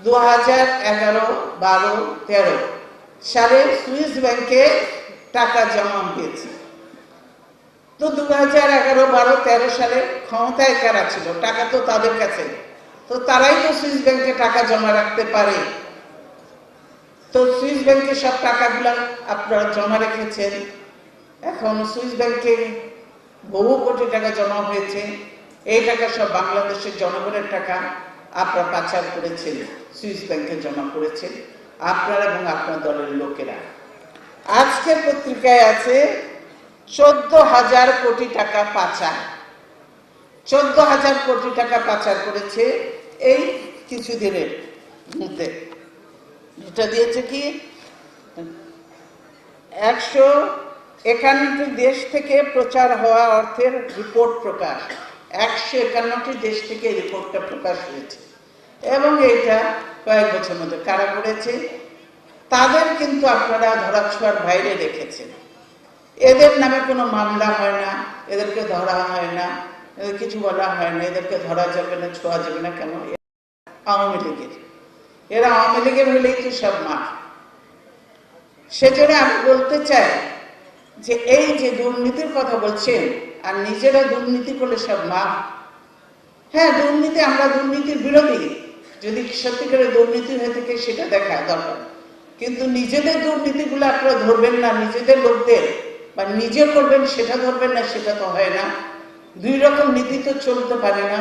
Speaker 1: 2011, 12, 13 সালে সুইস ব্যাংকে টাকা জমা হয়েছে। তো 2011, 12, 13 সালে ক্ষমতায় কারা ছিল? টাকা তো তাদের কাছে, তো তারাই তো সুইস ব্যাংকে টাকা জমা রাখতে পারে। তো সুইস ব্যাংকে সব টাকাগুলো আপনারা জমা রেখেছেন। এখন সুইস ব্যাংকে বহু কোটি টাকা জমা হয়েছে। এই টাকা সব বাংলাদেশের জনগণের টাকা আপনারা পাচার করেছেন, সুইস ব্যাংকে জমা করেছেন আপনারা এবং আপনার দলের লোকেরা। আজকের পত্রিকায় আছে 14,000 কোটি টাকা পাচার। 14,000 কোটি টাকা পাচার করেছে এই কিছুদিনের মধ্যে। এটা দিয়েছে কি 151টি দেশ থেকে প্রচার হওয়া অর্থের রিপোর্ট প্রকাশ। 151টি দেশ থেকে রিপোর্টটা প্রকাশ হয়েছে এবং এইটা কয়েক বছর মধ্যে কারা করেছে তাদের কিন্তু আপনারা ধরাছোঁয়ার বাইরে রেখেছেন। এদের নামে কোনো মামলা হয় না, এদেরকে ধরা হয় না, এদের কিছু বলা হয় না, এদেরকে ধরা যাবে না, ছোঁয়া যাবে না। কেন? আওয়ামী লীগের। এরা আওয়ামী লীগের হলেই তো সব মাফ। সেজন্য আমি বলতে চাই যে এই যে দুর্নীতির কথা বলছেন আর নিজেরা দুর্নীতি করলে সব মাফ। হ্যাঁ, দুর্নীতি, আমরা দুর্নীতির বিরোধী। যদি সত্যিকারের দুর্নীতি হয়ে থাকে সেটা দেখা দরকার, কিন্তু নিজেদের দুর্নীতিগুলো আপনারা ধরবেন না, নিজেদের লোকদের বা নিজে করবেন সেটা ধরবেন না, সেটা তো হয় না। দুই রকম নীতি তো চলতে পারে না।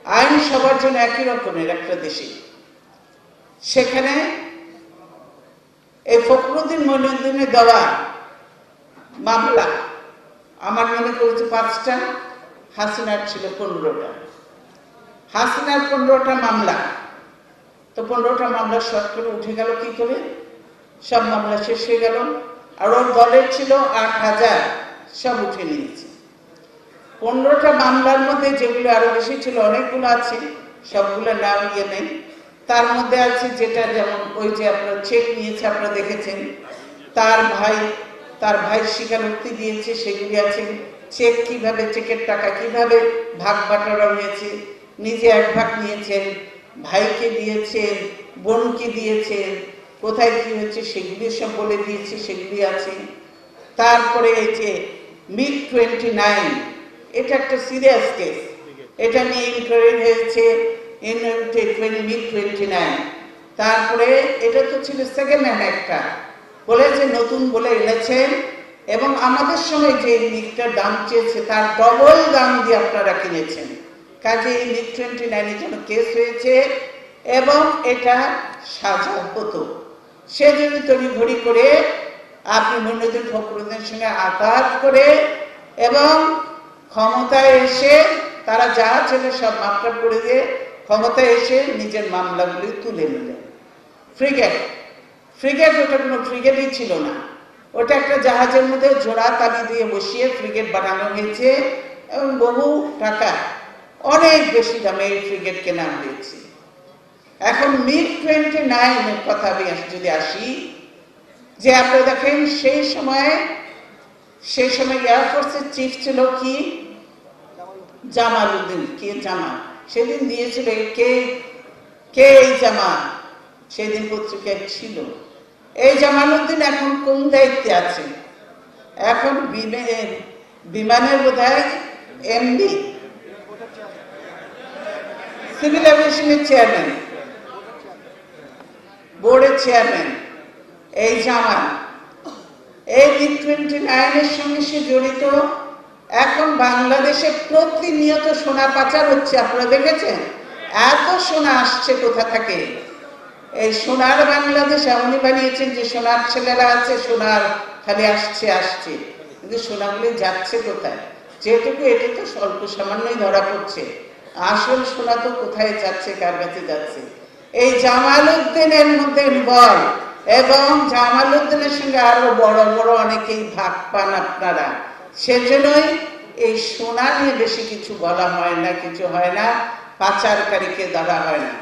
Speaker 1: আইন সবার জন্য একই রকমের একটা দেশে। সেখানে এই ফখরুদ্দিন মঈনুদ্দিনের দেওয়া মামলা আমার মনে করেছে 5টা, হাসিনার ছিল 15টা। হাসিনার 15টা মামলা, তো 15টা মামলা শর্ট করে উঠে গেল কি করে? সব মামলা শেষ হয়ে গেল। আর ওর দলের ছিল 8,000, সব উঠে নিয়েছে। 15টা মামলার মধ্যে যেগুলো আরো বেশি ছিল, অনেকগুলো আছে, সবগুলো নাম ইয়ে নেই। তার মধ্যে আছে যেটা, যেমন ওই যে আপনার চেক নিয়েছে, আপনারা দেখেছেন, তার ভাই স্বীকারোক্তি দিয়েছে, সেগুলি আছে। চেক কিভাবে, চেকের টাকা কিভাবে ভাগ বাটোয়ারা হয়েছে, নিজে 1 ভাগ নিয়েছেন, ভাইকে দিয়েছেন, বোনকে দিয়েছেন, কোথায় কি হচ্ছে সেগুলি সব বলে দিয়েছে, সেগুলি আছে। তারপরে এই যে MiG-29, এটা একটা সিরিয়াস কেস, এটা নিয়ে ইনকোয়ারি হয়েছে, MiG-29। তারপরে এটা তো ছিল সেকেন্ড হ্যান্ড, একটা বলেছে নতুন বলে এনেছেন, এবং আমাদের সময় যে মিগটার দাম চেয়েছে তার ডবল দাম দিয়ে আপনারা কিনেছেন। কাজে এই MiG-29 জন্য কেস হয়েছে, এবং এটা সাজা হতো। সে যদি তড়িঘড়ি করে আপনি মইনুদ্দিন ফখরুদ্দিনের সঙ্গে আঘাত করে, এবং ক্ষমতায় এসে তারা যা ছিল সব মাপটা করে দিয়ে ক্ষমতায় এসে নিজের মামলাগুলি তুলে নিলেন। ফ্রিগেট ওটা কোনো ফ্রিগেটই ছিল না, ওটা একটা জাহাজের মধ্যে জোড়া তালি দিয়ে বসিয়ে ফ্রিগেট বানানো হয়েছে, এবং বহু টাকা, অনেক বেশি দামে এই ফ্রিগেট কেনা হয়েছে। এখন MiG-29 এর কথা আমি যদি আসি, যে আপনারা দেখেন সেই সময় এয়ারফোর্সের চিফ ছিল কি, জামালউদ্দিন। কে জামাল? সেদিন দিয়েছিল কে এই জামাল, সেদিন পত্রিকায় ছিল। এই জামালউদ্দিন এখন কোন দায়িত্বে আছে? এখন বিমানের বোধহয় এমডি, সিভিল এভিয়েশনের চেয়ারম্যান, বোর্ডের চেয়ারম্যান এই জামাল। এই MiG-29 এর সঙ্গে সে জড়িত। এখন বাংলাদেশে প্রতিনিয়ত সোনা পাচার হচ্ছে, আপনারা দেখেছেন? এত সোনা আসছে কোথা থেকে? এই সোনার বাংলাদেশ এমনই বানিয়েছেন যে সোনার ছেলেরা আছে, সোনার খালি আসছে, কিন্তু সোনাগুলি যাচ্ছে কোথায়? যেটুকু এটা তো স্বল্প সামান্যই ধরা পড়ছে, আসল সোনা তো কোথায় যাচ্ছে, কার কাছে যাচ্ছে? এই জামালউদ্দিনের মধ্যে ইনভলভ, এবং জামালউদ্দিনের সঙ্গে আরো বড় বড় অনেকেই ভাগ পান আপনারা। সেজন্যই এই সোনা নিয়ে বেশি কিছু বলা হয় না, কিছু হয় না, পাচারকারীকে ধরা হয় না।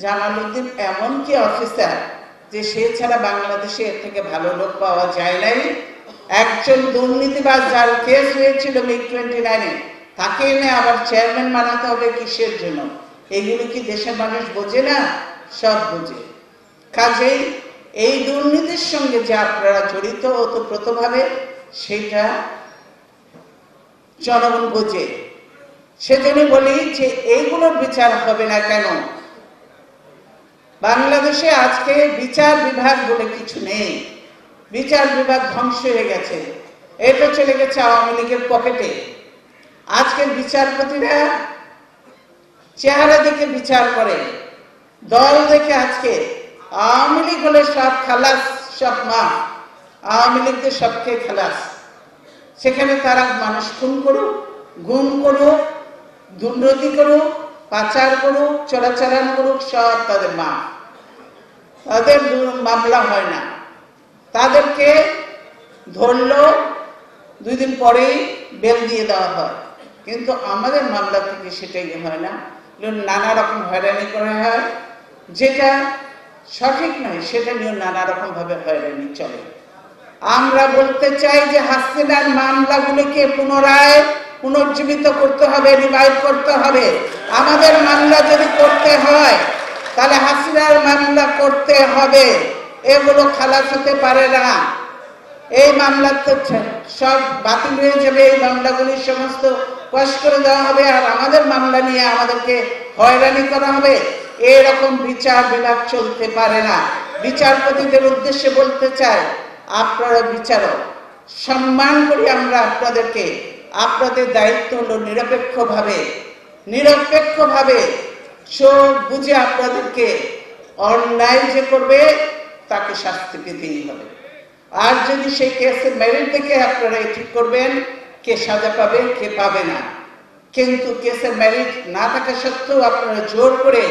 Speaker 1: জামালউদ্দিন এমন কি অফিসার যে সে ছাড়া বাংলাদেশে এর থেকে ভালো লোক পাওয়া যায় নাই। একজন দুর্নীতিবাজ যার কেস হয়েছিল MiG-29, তাকে এনে আবার চেয়ারম্যান বানাতে হবে কিসের জন্য? এগুলো কি দেশের মানুষ বোঝে না? সব বোঝে। কাজেই এই দুর্নীতির সঙ্গে যে আপনারা জড়িত ওতপ্রোতভাবে, সেটা জনগণ বোঝে। সেজন্য বলি যে এইগুলোর বিচার হবে না কেন? বাংলাদেশে আজকে বিচার বিভাগ বলে কিছু নেই, বিচার বিভাগ ধ্বংস হয়ে গেছে, এটা চলে গেছে আওয়ামী লীগের পকেটে। আজকের বিচারপতিরা চেহারা দেখে বিচার করে, দল দেখে। আজকে আওয়ামী লীগ হলে সব খালাস, সব মা, আওয়ামী লীগদের সবকে খালাস। সেখানে তারা মানুষ খুন করুক, গুম করুক, দুর্নীতি করুক, পাচার করুক, চোরাচালান করুক, সব তাদের মা। তাদের মামলা হয় না, তাদেরকে ধরলো 2 দিন পরেই বেল দিয়ে দেওয়া হয়। কিন্তু আমাদের মামলা থেকে সেটাই হয় না, নানা রকম হয়রানি করা হয়, যেটা সঠিক নয়, সেটা নিয়ে নানা রকম ভাবে হয়রানি চলে। আমরা বলতে চাই যে হাসিনার মামলাগুলোকে পুনর্জীবিত করতে হবে, রিভাইভ করতে হবে। আমাদের মামলা যদি করতে হয় তাহলে হাসিনার মামলা করতে হবে, এগুলো খালাস হতে পারে না। এই মামলা তো সব বাতিল হয়ে যাবে, এই মামলাগুলি সমস্ত পাশ করে দেওয়া হবে, আর আমাদের মামলা নিয়ে আমাদেরকে হয়রানি করা হবে। এরকম বিচার বিভাগ চলতে পারে না। বিচারপতিদের উদ্দেশ্যে বলতে চাই, আপনারা বিচারক, সম্মান করি আমরা আপনাদেরকে। আপনাদের দায়িত্ব হলো নিরপেক্ষভাবে চোখ বুঝে আপনাদেরকে অন্যায় যে করবে তাকে শাস্তি পেতেই হবে। আর যদি সেই কেসের মেরিট দেখে আপনারা ঠিক করবেন কে সাজা পাবে কে পাবে না, কিন্তু কেসের মেরিট না থাকা সত্ত্বেও আপনারা জোর করে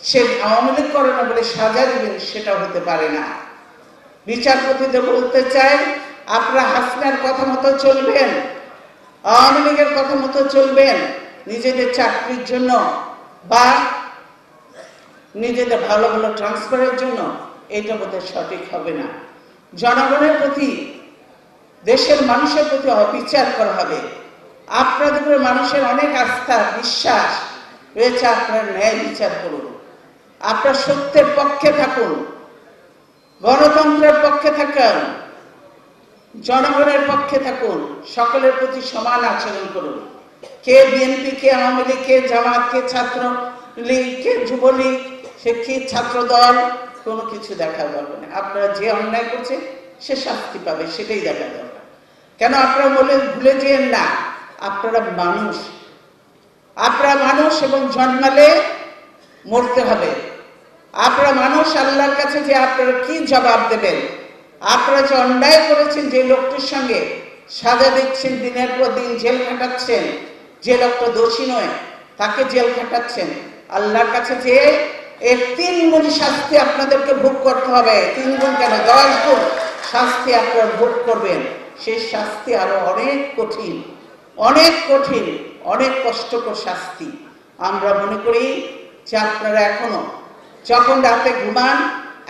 Speaker 1: সে আওয়ামী লীগ করে না বলে সাজা দিবেন, সেটা হতে পারে না। বিচারপতিদের বলতে চাই, আপনারা হাসিনার কথা মতো চলবেন, আওয়ামী লীগের কথা মতো চলবেন নিজেদের চাকরির জন্য বা নিজেদের ভালো ভালো ট্রান্সফারের জন্য, এটা বোধহয় সঠিক হবে না। জনগণের প্রতি, দেশের মানুষের প্রতি অবিচার করা হবে। আপনাদের উপরে মানুষের অনেক আস্থা বিশ্বাস রয়েছে, আপনারা ন্যায় বিচার করুন, আপনারা সত্যের পক্ষে থাকুন, গণতন্ত্রের পক্ষে থাকুন, জনগণের পক্ষে থাকুন, সকলের প্রতি সমান আচরণ করুন। কে বিএনপি, কে আওয়ামী লীগ, কে জামাত, কে ছাত্র লীগ, কে যুবলীগ, সে কি ছাত্র দল, কোনো কিছু দেখা দরকার নেই। আপনারা যে অন্যায় করছে সে শাস্তি পাবে, সেটাই দেখা দরকার। কেন আপনারা ভুলে যেন না, আপনারা মানুষ, আপনারা মানুষ এবং জন্মালে মরতে হবে। আপনারা মানুষ, আল্লাহর কাছে যে আপনারা কি জবাব দেবেন? আপনারা যে অন্যায় করেছেন, যে লোকটির সঙ্গে সাজা দিচ্ছেন, দিনের পর দিন জেল খাটাচ্ছেন, যে লোকটা দোষী নয় তাকে জেল খাটাচ্ছেন, আল্লাহর কাছে যে এর 3 গুণ শাস্তি আপনাদেরকে ভোগ করতে হবে। 3 গুণ কেন, 10 গুণ শাস্তি আপনারা ভোগ করবেন। সেই শাস্তি আরো অনেক কঠিন, অনেক কঠিন, অনেক কষ্টকর শাস্তি। আমরা মনে করি যে আপনারা এখনো যখন রাতে ঘুমান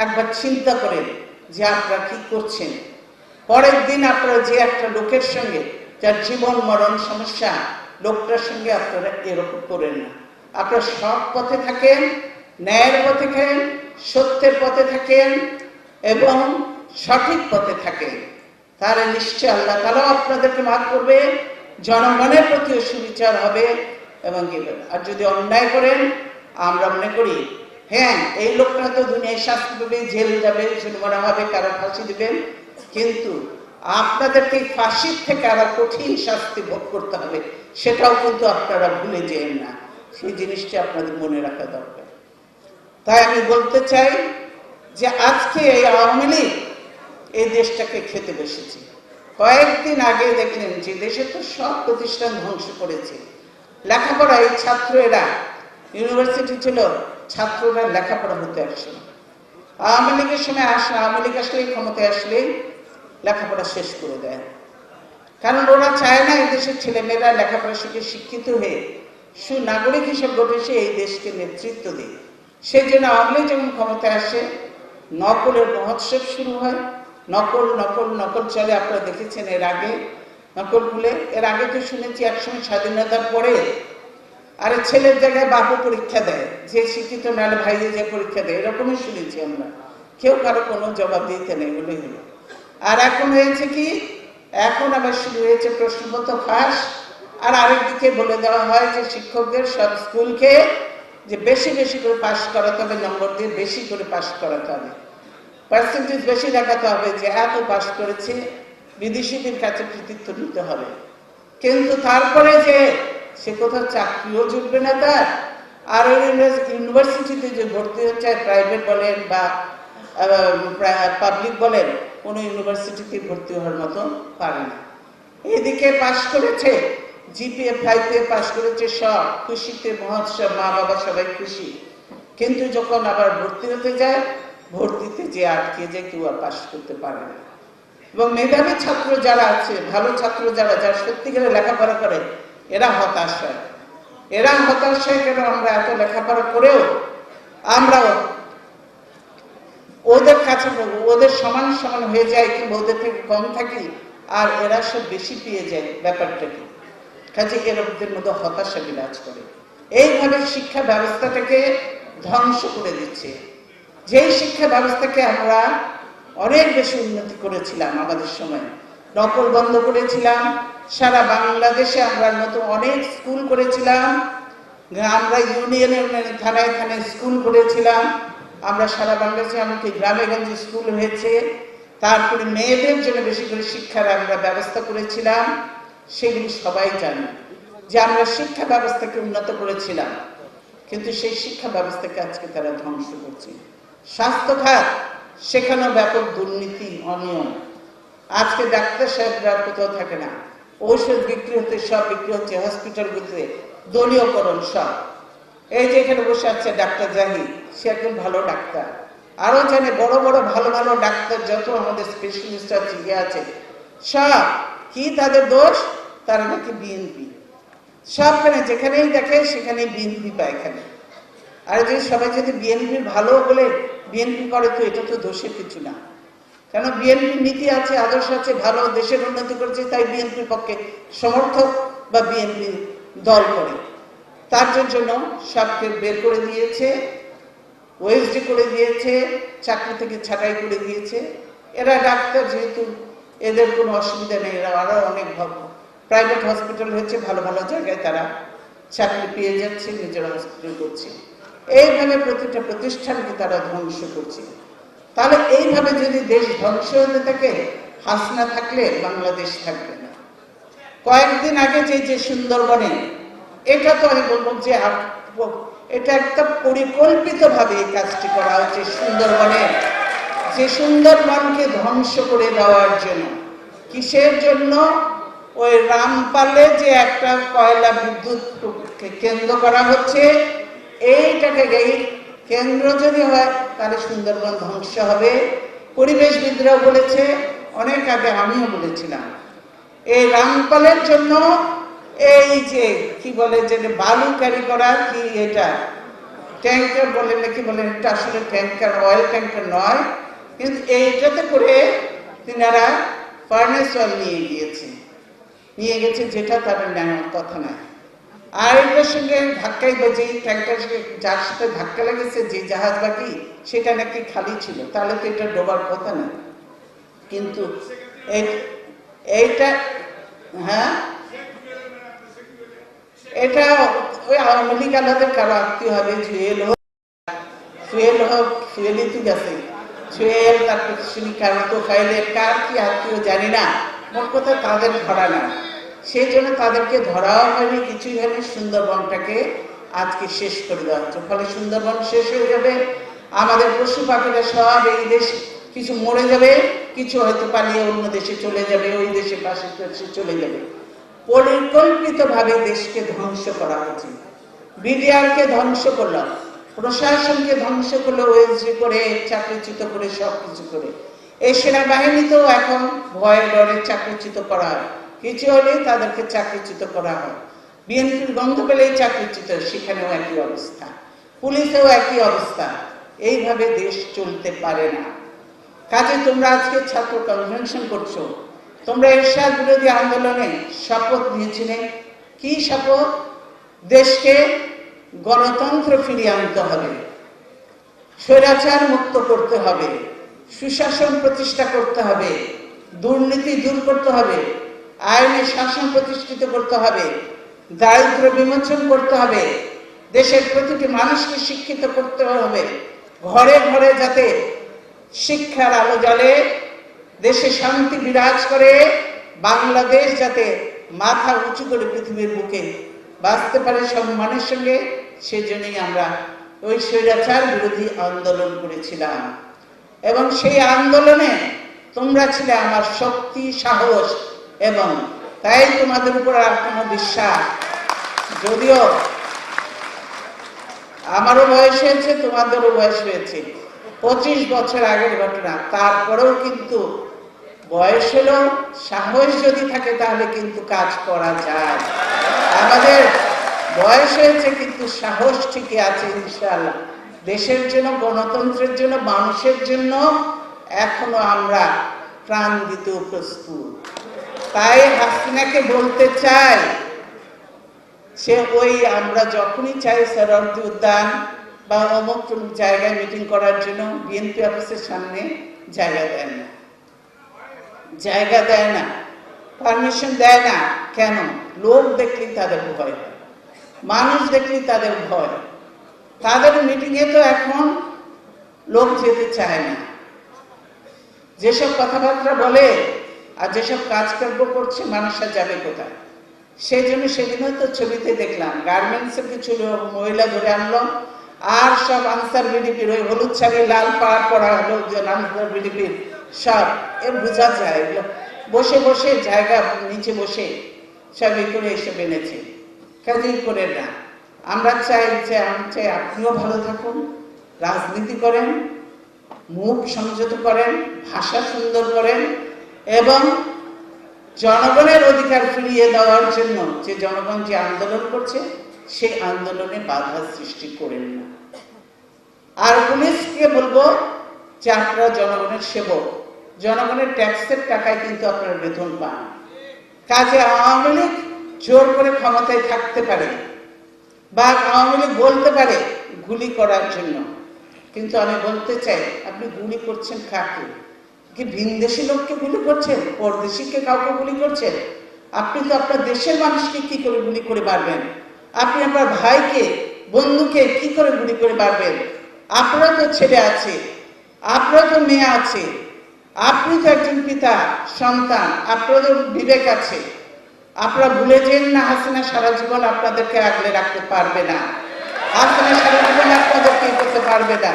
Speaker 1: একবার চিন্তা করেন যে আপনারা কি করছেন। পরের দিন আপনারা যে একটা লোকের সঙ্গে, যার জীবন মরণ সমস্যা, লোকটার সঙ্গে আপনারা এরকম করেন না। আপনারা সৎ পথে থাকেন, ন্যায়ের পথে থাকেন, সত্যের পথে থাকেন এবং সঠিক পথে থাকেন, তাহলে নিশ্চয় আল্লাহ তাআলা আপনাদেরকে মাফ করবে, জনগণের প্রতিও সুবিচার হবে এবং আর যদি অন্যায় করেন, আমরা মনে করি হ্যাঁ এই লোকটা তো দুনিয়ায় শাস্তি পাবে, জেল যাবে, জরিমানা হবে, কারো ফাঁসি দিবেন, কিন্তু আপনাদেরকে ফাঁসির থেকে আরো কঠিন শাস্তি ভোগ করতে হবে, সেটাও কিন্তু আপনারা ভুলে যেন না। সেই জিনিসটা আপনাদের মনে রাখা দরকার। তাই আমি বলতে চাই যে আজকে এই আওয়ামী লীগ এই দেশটাকে খেতে বসেছে। কয়েকদিন আগে দেখলেন যে দেশে তো সব প্রতিষ্ঠান ধ্বংস করেছে। লেখাপড়া, এই ছাত্ররা, ইউনিভার্সিটি ছিল, ছাত্ররা লেখাপড়া হতে আসছে। আওয়ামী লীগের সময় আওয়ামী লীগ আসলে ক্ষমতায় আসলে লেখাপড়া শেষ করে দেয়, কারণ ওরা চায় না এই দেশের ছেলেমেয়েরা লেখাপড়া শিখে শিক্ষিত হয়ে সুনাগরিক হিসেবে গড়ে এসে এই দেশকে নেতৃত্ব দেয়। সেই জন্য আওয়ামী লীগ যখন ক্ষমতায় আসে, নকলের মহোৎসব শুরু হয়। নকল নকল নকল চলে, আপনারা দেখেছেন এর আগে নকল খুলে। এর আগে তো শুনেছি একসময় স্বাধীনতার পরে আরে ছেলের জায়গায় বাপু পরীক্ষা দেয়, যে শিক্ষিত নাহলে ভাইয়ে যে পরীক্ষা দেয়, এরকমই শুনেছি আমরা। কেউ কারো কোনো জবাব দিতে নেই বলেই হলো। আর এখন হয়েছে কি, এখন আবার শুরু হয়েছে প্রশ্নপত্র ফাঁস। আর আরেকদিকে বলে দেওয়া হয় যে শিক্ষকদের সব স্কুলকে যে বেশি বেশি করে পাস করাতে হবে, নম্বর দিয়ে বেশি করে পাস করাতে হবে, পার্সেন্টেজ বেশি দেখাতে হবে যে এত পাস করেছে, বিদেশিদের কাছে কৃতিত্ব নিতে হবে। কিন্তু তারপরে যে সে কোথাও চাকরিও জুটবে না তার। আর ইউনিভার্সিটিতে যে ভর্তি হচ্ছে, প্রাইভেট বলেন বা পাবলিক বলেন, কোনো ইউনিভার্সিটিতে ভর্তি হওয়ার মতো পারে না। এদিকে পাস করেছে, জিপিএ 5 পাস করেছে, সব খুশিতে মহোৎসব, মা বাবা সবাই খুশি। কিন্তু যখন আবার ভর্তি হতে যায়, ভর্তিতে যে আটকে যায়, কেউ আর পাস করতে পারে না। এবং মেধাবী ছাত্র যারা আছে, ভালো ছাত্র যারা সত্যিকারে লেখাপড়া করে, এরা হতাশ হয়। এরা হতাশ হয় কেন, আমরা এত লেখাপড়া করেও আমরাও ওদের কাছে ওদের সমান সমান হয়ে যায়, কিংবা ওদের থেকে কম থাকি, আর এরা সব বেশি পেয়ে যায়। ব্যাপারটা কি, কাজে এরকমদের মধ্যে হতাশা বিরাজ করে। এইভাবে শিক্ষা ব্যবস্থাটাকে ধ্বংস করে দিচ্ছে। যেই শিক্ষা ব্যবস্থাকে আমরা অনেক বেশি উন্নতি করেছিলাম আমাদের সময়, নকল বন্ধ করেছিলাম, সারা বাংলাদেশে আমরা নতুন অনেক স্কুল করেছিলাম, আমরা ইউনিয়নের থানায় থানায় স্কুল করেছিলাম, আমরা সারা বাংলাদেশে এমনকি গ্রামে গঞ্জে স্কুল হয়েছে। তারপরে মেয়েদের জন্য বেশি করে শিক্ষার আমরা ব্যবস্থা করেছিলাম। সেগুলি সবাই জানে যে আমরা শিক্ষা ব্যবস্থাকে উন্নত করেছিলাম, কিন্তু সেই শিক্ষা ব্যবস্থাকে আজকে তারা ধ্বংস করছে। স্বাস্থ্য খাত, সেখানেও ব্যাপক দুর্নীতি, অনিয়ম। আজকে ডাক্তার সাহেবরা কোথাও থাকে না, ঔষধ বিক্রি হতে, সব বিক্রি হচ্ছে হসপিটালগুলোতে, দলীয়করণ সব। এই যে এখানে বসে আছে ডাক্তার জাহিদ, সে একজন ভালো ডাক্তার, আরো জানে বড় বড় ভালো ভালো ডাক্তার যত আমাদের স্পেশালিস্ট আছে ইয়ে আছে, সব কি তাদের দোষ? তারা নাকি বিএনপি। সবখানে যেখানেই দেখে সেখানেই বিএনপি পায় এখানে। আর যদি সবাই যদি বিএনপির ভালো বলে বিএনপি করে, তো এটা তো দোষের কিছু না। কেন বিএনপির নীতি আছে, আদর্শ আছে, ভালো দেশের উন্নতি করছে, তাই বিএনপির পক্ষে সমর্থক বা বিএনপি দল করে। তার জন্য সবকে বের করে দিয়েছে, ওএসডি করে দিয়েছে, চাকরি থেকে ছাঁটাই করে দিয়েছে। এরা ডাক্তার যেহেতু এদের কোনো অসুবিধা নেই, এরা আরো অনেক প্রাইভেট হসপিটাল হয়েছে, ভালো ভালো জায়গায় তারা চাকরি পেয়ে যাচ্ছে, নিজের হসপিটাল করছে। এইভাবে প্রতিটা প্রতিষ্ঠানকে তারা ধ্বংস করছে। তাহলে এইভাবে যদি দেশ ধ্বংস হতে থাকে, হাসিনা থাকলে বাংলাদেশ থাকবে না। কয়েকদিন আগে যে সুন্দরবনে, এটা তো আমি বলবো যে এটা একটা পরিকল্পিত ভাবে এই কাজটি করা হচ্ছে। সুন্দরবনে যে সুন্দরবনকে ধ্বংস করে দেওয়ার জন্য, কিসের জন্য? ওই রামপালে যে একটা কয়লা বিদ্যুৎ কেন্দ্র করা হচ্ছে, এইটাকে এই কেন্দ্র যদি হয় তাহলে সুন্দরবন ধ্বংস হবে। পরিবেশবিদরাও বলেছে, অনেক আগে আমিও বলেছিলাম, এই রামপালের জন্য এই যে কি বলে যে বালু ক্যারি করা, কি এটা ট্যাঙ্কার বলে নাকি বলেন, এটা আসলে ট্যাঙ্কার, অয়েল ট্যাঙ্কার নয়, কিন্তু এইটাতে করে তিনারা ফার্নেস অয়েল নিয়ে গেছে, যেটা তাদের নেওয়ার কথা না। আর এটার সঙ্গে ধাক্কাই বাজে, ট্যাঙ্কার যার সাথে ধাক্কা লেগেছে, যে জাহাজ বাকি সেটা নাকি খালি ছিল, তাহলে তো এটা ডোবার কথা না। কিন্তু এইটা হ্যাঁ, এটা ওই আওয়ামী লীগ আলাদের কারো আত্মীয় হবে, জুয়েল হোক, জুয়েলই তো গেছে, জুয়েল, তারপর কারো তো ফাইলে কার কি আত্মীয় জানি না, মোট কথা তাদের ধরা না। সেই জন্য তাদেরকে ধরাও হয়নি, কিছুই হয়নি। সুন্দরবনটাকে আজকে শেষ করে দেওয়া হচ্ছে, ফলে সুন্দরবন শেষ হয়ে যাবে। আমাদের পশু পাখিরা সব এই দেশ কিছু মরে যাবে, কিছু হয়তো পালিয়ে অন্য দেশে চলে যাবে, ওই দেশে পাশে চলে যাবে। পরিকল্পিত ভাবে দেশকে ধ্বংস করা হচ্ছে। বিডিআরকে ধ্বংস করলো, প্রশাসনকে ধ্বংস করলো, ওএসডি করে, চাকরিচ্যুত করে, সবকিছু করে। এই সেনাবাহিনীতেও এখন ভয়ে ডরে চাকরিচ্যুত করা হয়, কিছু হলেই তাদেরকে চাকরিচ্যুত করা হয়। বিএনপির গন্ধ পেলেই চাকরিচ্যুত, সেখানেও একই অবস্থা, পুলিশেও একই অবস্থা। এইভাবে দেশ চলতে পারে না। কাজে তোমরা আজকে ছাত্র কনভেনশন করছো, তোমরা এরশাদ বিরোধী আন্দোলনে শপথ নিয়েছিলে। কি শপথ? দেশকে গণতন্ত্র ফিরিয়ে আনতে হবে, স্বৈরাচার মুক্ত করতে হবে, সুশাসন প্রতিষ্ঠা করতে হবে, দুর্নীতি দূর করতে হবে, আইনের শাসন প্রতিষ্ঠিত করতে হবে, দারিদ্র্য বিমোচন করতে হবে, দেশের প্রতিটি মানুষকে শিক্ষিত করতে হবে, ঘরে ঘরে যাতে শিক্ষার আলো জ্বলে, দেশে শান্তি বিরাজ করে, বাংলাদেশ যাতে মাথা উঁচু করে পৃথিবীর বুকে বাঁচতে পারে সম্মানের সঙ্গে। সেজন্যই আমরা ওই স্বৈরাচার বিরোধী আন্দোলন করেছিলাম, এবং সেই আন্দোলনে তোমরা ছিলে আমার শক্তি, সাহস, এবং তাই তোমাদের উপর আর কোনো বিশ্বাস, যদিও আমারও বয়স হয়েছে, তোমাদেরও বয়স হয়েছে, 25 বছর আগের ঘটনা, তারপরেও কিন্তু বয়স হলো, সাহস যদি থাকে তাহলে কিন্তু কাজ করা যায়। আমাদের বয়স হয়েছে কিন্তু সাহস ঠিকই আছে ইনশাআল্লাহ। দেশের জন্য, গণতন্ত্রের জন্য, মানুষের জন্য এখনো আমরা প্রাণ দিতেও প্রস্তুত। তাই হাসিনাকে বলতে চাই, সে ওই আমরা যখনই চাই সরোয়ার্দী উদ্যান বা অমুক জায়গায় মিটিং করার জন্য বিএনপি অফিসের সামনে জায়গা দেয় না, পারমিশন দেয় না। কেন? লোক দেখলেই তাদের ভয়, মানুষ দেখলেই তাদের ভয়। তাদের মিটিংয়ে তো এখন লোক যেতে চায় না, যেসব কথাবার্তা বলে আর যেসব কাজকর্ম করছে, মানুষরা যাবে কোথায়? সেই জন্য সেদিনও তো ছবিতে দেখলাম, গার্মেন্টসের কিছু মহিলা ধরে আনলো, আর সব আনসার বিডিপির ওই হলুদ শাড়ি লাল পাড় পরা লোকজন, আনসার বিডিপির সব, এর বোঝা যায় বসে বসে জায়গা নিচে বসে সবই করে এসে বেনেছে। কাজেই করে না, আমরা চাই যে আপনিও ভালো থাকুন, রাজনীতি করেন, মুখ সংযত করেন, ভাষা সুন্দর করেন এবং জনগণের অধিকার ফিরিয়ে দেওয়ার জন্য যে জনগণ যে আন্দোলন করছে সেই আন্দোলনে বাধা সৃষ্টি করেন না। আর পুলিশকে বলবো যে আপনারা জনগণের সেবক, জনগণের ট্যাক্সের টাকায় কিন্তু আপনারা বেতন পান। কাজে আওয়ামী লীগ জোর করে ক্ষমতায় থাকতে পারে বা আওয়ামী লীগ বলতে পারে গুলি করার জন্য, কিন্তু আমি বলতে চাই আপনি গুলি করছেন কাকে? কি ভিনদেশি লোককে গুলি করছেন? পরদেশিকে কাউকে গুলি করছেন? আপনি তো আপনার দেশের মানুষকে কি করে গুলি করে মারবেন? আপনি আপনার ভাইকে, বন্ধুকে কি করে গুলি করে মারবেন? আপনারও তো ছেলে আছে, আপনারও তো মেয়ে আছে, আপনি তো একজন পিতা সন্তান, আপনারও বিবেক আছে। আপনারা ভুলে যেন না হাসিনা সারা জীবন আপনাদেরকে আগলে রাখতে পারবে না, হাসিনা সারা জীবন আপনাদেরকে করতে পারবে না।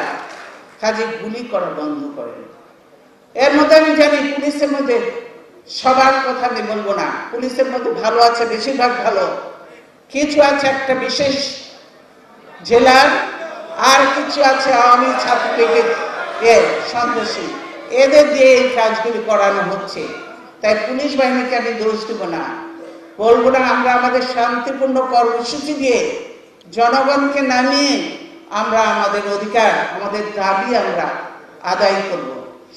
Speaker 1: কাজে গুলি করা বন্ধ করেন। এর মধ্যে আমি জানি পুলিশের মধ্যে সবার কথা আমি বলবো না, পুলিশের মধ্যে ভালো আছে, বেশিরভাগ ভালো, কিছু আছে একটা বিশেষ জেলার, আর কিছু আছে আওয়ামী ছাত্রলীগের সন্ত্রাসী, এদের দিয়ে এই কাজগুলি করানো হচ্ছে। তাই পুলিশ বাহিনীকে আমি দোষ দেব না, বলবো না আমরা আমাদের শান্তিপূর্ণ কর্মসূচি দিয়ে জনগণকে নামিয়ে আমরা আমাদের অধিকার, আমাদের দাবি আমরা আদায় করব।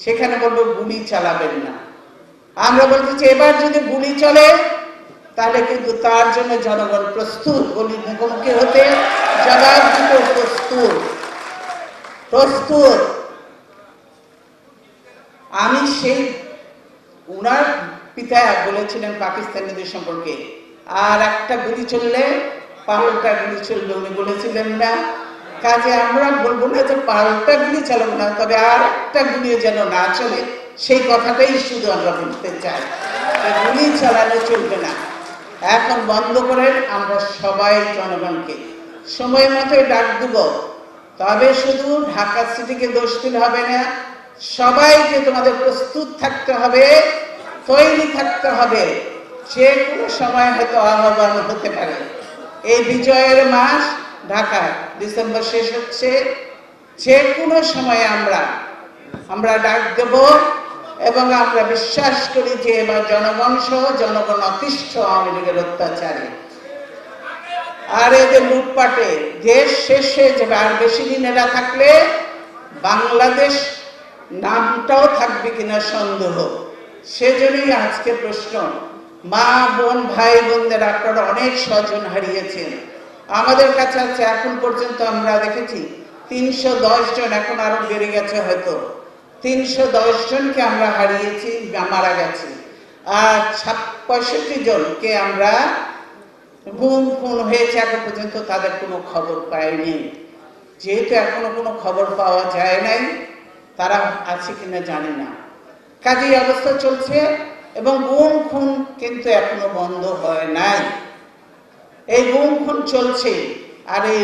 Speaker 1: সেখানে বলবো গুলি চালাবেন না। আমরা বলতেছি এবার যদি গুলি চলে তাহলে কিন্তু তার জন্য জনগণ প্রস্তুত, গুলির মুখোমুখি হতে জবাব দিতে প্রস্তুত। আমি সেই উনার পিতা বলেছিলেন পাকিস্তানিদের সম্পর্কে, আর একটা গুলি চললে পাল্টা গুলি চলবে, উনি বলেছিলেন না? কাজে আমরা বলবো না যে পাল্টা গুলি চালাবো না, তবে আর একটা গুলিও যেন না চলে সেই কথাটাই শুধু আমরা বলতে চাই। গুলি চালানো চলবে না, এখন বন্ধ করেন। আমরা সবাই জনগণকে সময় মতো ডাক দেব, তবে শুধু ঢাকা সিটিকে দোষ দিলে হবে না, সবাইকে তোমাদের প্রস্তুত থাকতে হবে, তৈরি থাকতে হবে। যে কোনো সময় হয়তো আহ্বান হতে পারে। এই বিজয়ের মাস ঢাকা ডিসেম্বর শেষ হচ্ছে, যে কোনো সময় আমরা ডাক দেব এবং আমরা বিশ্বাস করি যে এবার জনগণ সহ জনগণ অতিষ্ঠ আওয়ামী লীগের অত্যাচারে আর এদের লুটপাটে দেশ শেষ হয়ে যাবে। আর বেশি দিন এরা থাকলে বাংলাদেশ নামটাও থাকবে কিনা সন্দেহ। সেজন্যই আজকে প্রশ্ন, মা বোন ভাই বোনদের আপনারা অনেক স্বজন হারিয়েছেন, আমাদের কাছে আছে। এখন পর্যন্ত আমরা দেখেছি 310 জন, এখন আরো বেড়ে গেছে হয়তো, 310 জনকে আমরা হারিয়েছি, মারা গেছে। আর 65 জনকে আমরা গুম খুন হয়েছে, এখন পর্যন্ত তাদের কোনো খবর পাইনি। যেহেতু এখনো কোনো খবর পাওয়া যায় নাই, তারা আছে কিনা জানি না। কাজেই অবস্থা চলছে এবং গুম খুন কিন্তু এখনো বন্ধ হয় নাই, এই গুম খুন চলছে। আর এই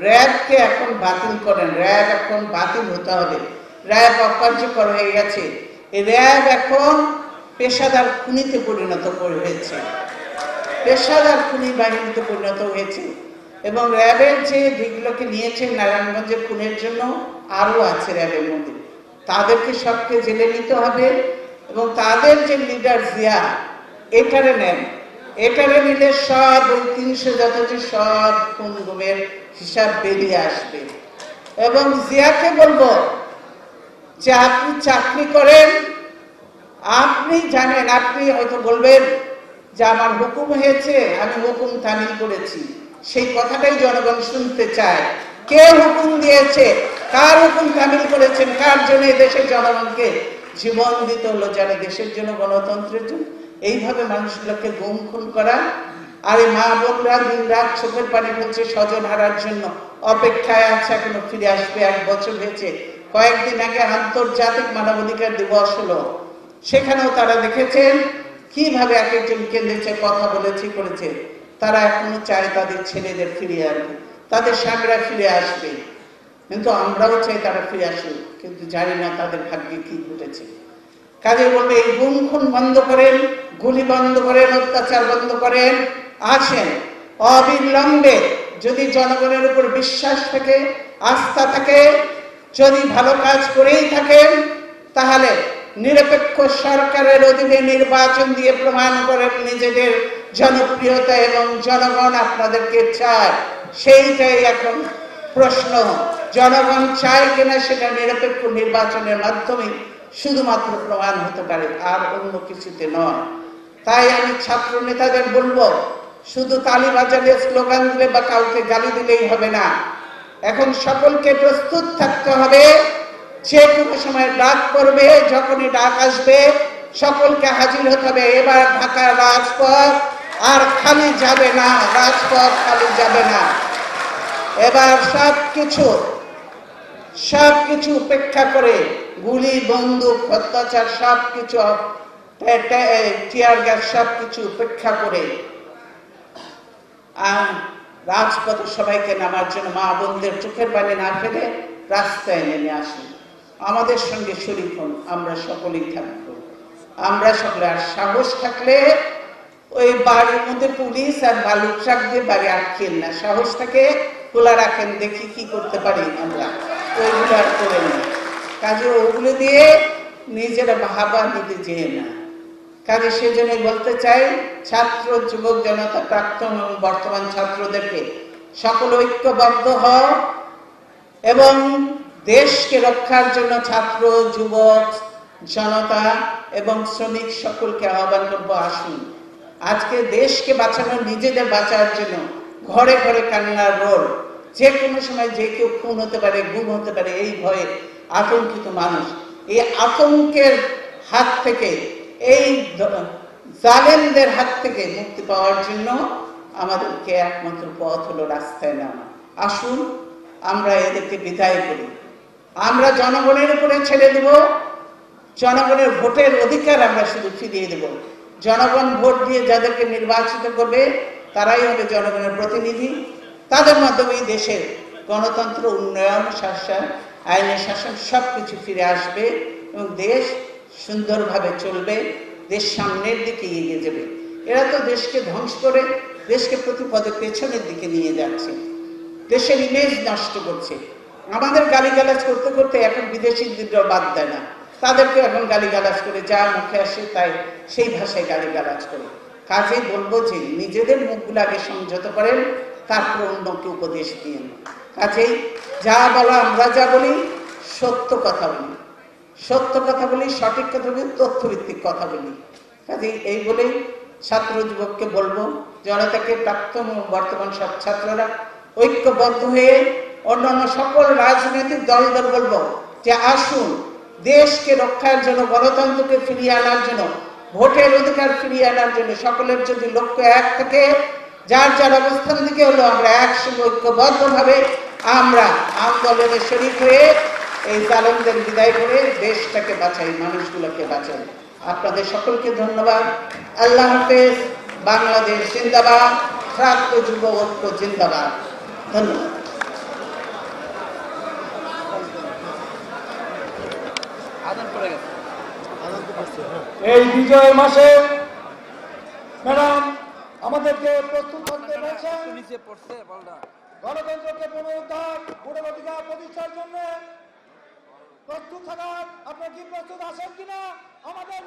Speaker 1: র্যাবকে এখন বাতিল করেন, র্যাব এখন বাতিল হতে হবে, র্যাব অকার্যকর হয়ে গেছে। এই র্যাব এখন পেশাদার খুনিতে পরিণত হয়েছে, পেশাদার খুনি বাহিনীতে পরিণত হয়েছে। এবং র্যাবের যে যেগুলোকে নিয়েছে নারায়ণগঞ্জের খুনের জন্য আরো আছে র্যাবের মধ্যে, তাদেরকে সবকে জেলে নিতে হবে। এবং তাদের যে লিডার জিয়া, এটারে নেন, এটারে নিলে সব ওই 300 যত যে সব খুন গুমের হিসাব বেরিয়ে আসবে। এবং জিয়াকে বলবো যে আপনি চাকরি করেন, আপনি জানেন, আপনি হয়তো বলবেন যে আমার হুকুম হয়েছে, আমি হুকুম তামিল করেছি। সেই কথাটাই জনগণ শুনতে চায়। কে হুকুম দিয়েছে, কার হুকুম তামিল করেছেন, কার জন্য দেশের জনগণকে জীবন দিতে হলো, যারা দেশের জন্য, গণতন্ত্রের জন্য এইভাবে মানুষগুলোকে গুম খুন করা। আর এই মা বোনরা দিন রাত চোখের পানি ফেলছে স্বজন হারার জন্য, অপেক্ষায় আছে এখনো ফিরে আসবে। 1 বছর হয়েছে, কয়েকদিন আগে আন্তর্জাতিক মানবাধিকার দিবস হলো, সেখানেও তারা দেখেছেন কিভাবে এক একজন কেন্দ্রে কথা বলেছে করেছে। তারা এখনো চায় তাদের ছেলেদের ফিরিয়ে আনবে, তাদের স্বামীরা ফিরে আসবে। কিন্তু আমরাও চাই তারা ফিরে আসুক, কিন্তু জানি না তাদের ভাগ্যে কি ঘটেছে। কাজে বলবে এই গুম খুন বন্ধ করেন, গুলি বন্ধ করেন, অত্যাচার বন্ধ করেন, আসেন অবিলম্বে যদি জনগণের উপর বিশ্বাস থাকে, আস্থা থাকে, যদি ভালো কাজ করেই থাকেন, তাহলে নিরপেক্ষ সরকারের অধীনে নির্বাচন দিয়ে প্রমাণ করেন নিজেদের জনপ্রিয়তা এবং জনগণ আপনাদেরকে চায়। সেইটাই এখন প্রশ্ন, জনগণ চায় কিনা সেটা নিরপেক্ষ নির্বাচনের মাধ্যমে শুধুমাত্র প্রমাণ হতে পারে, আর অন্য কিছুতে নয়। তাই আমি ছাত্র নেতাদের বলবো, শুধু তালি বাজালে, স্লোগান দিলে বা কাউকে গালি দিলেই হবে না। এখন সকলকে প্রস্তুত থাকতে হবে, যে কোনো সময় ডাক পড়বে, যখনই ডাক আসবে সকলকে হাজির হতে হবে। এবার ঢাকার রাজপথ আর খালি যাবে না, রাজপথ খালি যাবে না। এবার সবকিছু উপেক্ষা করে, গুলি, বন্দুক, অত্যাচার সবকিছু, টিয়ার গ্যাস সবকিছু উপেক্ষা করে রাজপথে সবাইকে নামার জন্য মা বোনদের চোখের পানি না ফেলে রাস্তায় নেমে আসুন, আমাদের সঙ্গে শরীক হন, আমরা সকলেই থাকবো। আমরা সকলে, আর সাহস থাকলে ওই বাড়ির মধ্যে পুলিশ আর বালু ট্রাক দিয়ে বাড়ি আটকেন না, সাহস থাকে খোলা রাখেন, দেখি কি করতে পারি আমরা, ওইগুলো আর করে না। কাজে ওগুলো দিয়ে নিজেরা ভাবা নিতে যেয়ে না। কাজে সেজন্যই বলতে চাই, ছাত্র, যুবক জনতা, প্রাক্তন এবং বর্তমান ছাত্রদেরকে সকল ঐক্যবদ্ধ হও এবং দেশকে রক্ষার জন্য ছাত্র, যুবক জনতা এবং শ্রমিক সকলকে আহ্বান করবো, আসুন আজকে দেশকে বাঁচানো, নিজেদের বাঁচার জন্য ঘরে ঘরে কান্নার রোল। যে কোনো সময় যে কেউ খুন হতে পারে, গুম হতে পারে, এই ভয়ে আতঙ্কিত মানুষ। এই আতঙ্কের হাত থেকে, এই জালেমদের হাত থেকে মুক্তি পাওয়ার জন্য আমাদেরকে একমাত্র পথ হলো রাস্তায় নামা। আসুন আমরা এদেরকে বিদায় করি, আমরা জনগণের উপরে ছেড়ে দেব, জনগণের ভোটের অধিকার আমরা শুধু ফিরিয়ে দেব। জনগণ ভোট দিয়ে যাদেরকে নির্বাচিত করবে তারাই হবে জনগণের প্রতিনিধি, তাদের মাধ্যমে দেশের গণতন্ত্র, উন্নয়ন, শাসন, আইনের শাসন সবকিছু ফিরে আসবে এবং দেশ সুন্দরভাবে চলবে, দেশ সামনের দিকে এগিয়ে যাবে। এরা তো দেশকে ধ্বংস করে দেশকে প্রতি পদে পেছনের দিকে নিয়ে যাচ্ছে, দেশের ইমেজ নষ্ট করছে। আমাদের গালিগালাজ করতে করতে এখন বিদেশিদের বাদ দেয় না, তাদেরকে এখন গালিগালাজ করে, যা মুখে আসে তাই সেই ভাষায় গালিগালাজ করে। কাজেই বলবো যে নিজেদের মুখগুলো আগে সংযত করেন, তারপর অন্যকে উপদেশ দিন। কাজেই যা বলা, আমরা যা বলি সত্য কথা বলি, সত্য কথা বলি, সঠিক কথা বলি, তথ্যভিত্তিক কথা বলি। কাজেই এই বলেই ছাত্র যুবককে বলবো, জনতাকে, প্রাক্তন ও বর্তমান সব ছাত্ররা ঐক্যবদ্ধ হয়ে অন্যান্য সকল রাজনৈতিক দলদের বলবো যে আসুন দেশকে রক্ষার জন্য, গণতন্ত্রকে ফিরিয়ে আনার জন্য, ভোটের অধিকার ফিরিয়ে আনার জন্য সকলের যদি লক্ষ্য এক থাকে, যার যার অবস্থান থেকে হলো আমরা একসঙ্গে ঐক্যবদ্ধভাবে আমরা আন্দোলনে শরীক হয়ে এই জালেমদের বিদায় করে দেশটাকে বাঁচাই, মানুষগুলোকে বাঁচাই। আপনাদের সকলকে ধন্যবাদ। আল্লাহ হাফেজ। বাংলাদেশ জিন্দাবাদ, ছাত্র যুব ঐক্য জিন্দাবাদ। ধন্যবাদ।
Speaker 2: এই বিজয় মাসে ম্যাডাম আমাদেরকে প্রস্তুত থাকতে বলছেন গণতন্ত্রকে পুনরুদ্ধার, ভোটের অধিকার প্রতিষ্ঠার জন্য প্রস্তুত থাকার। আপনার কি প্রস্তুত আছেন কিনা আমাদের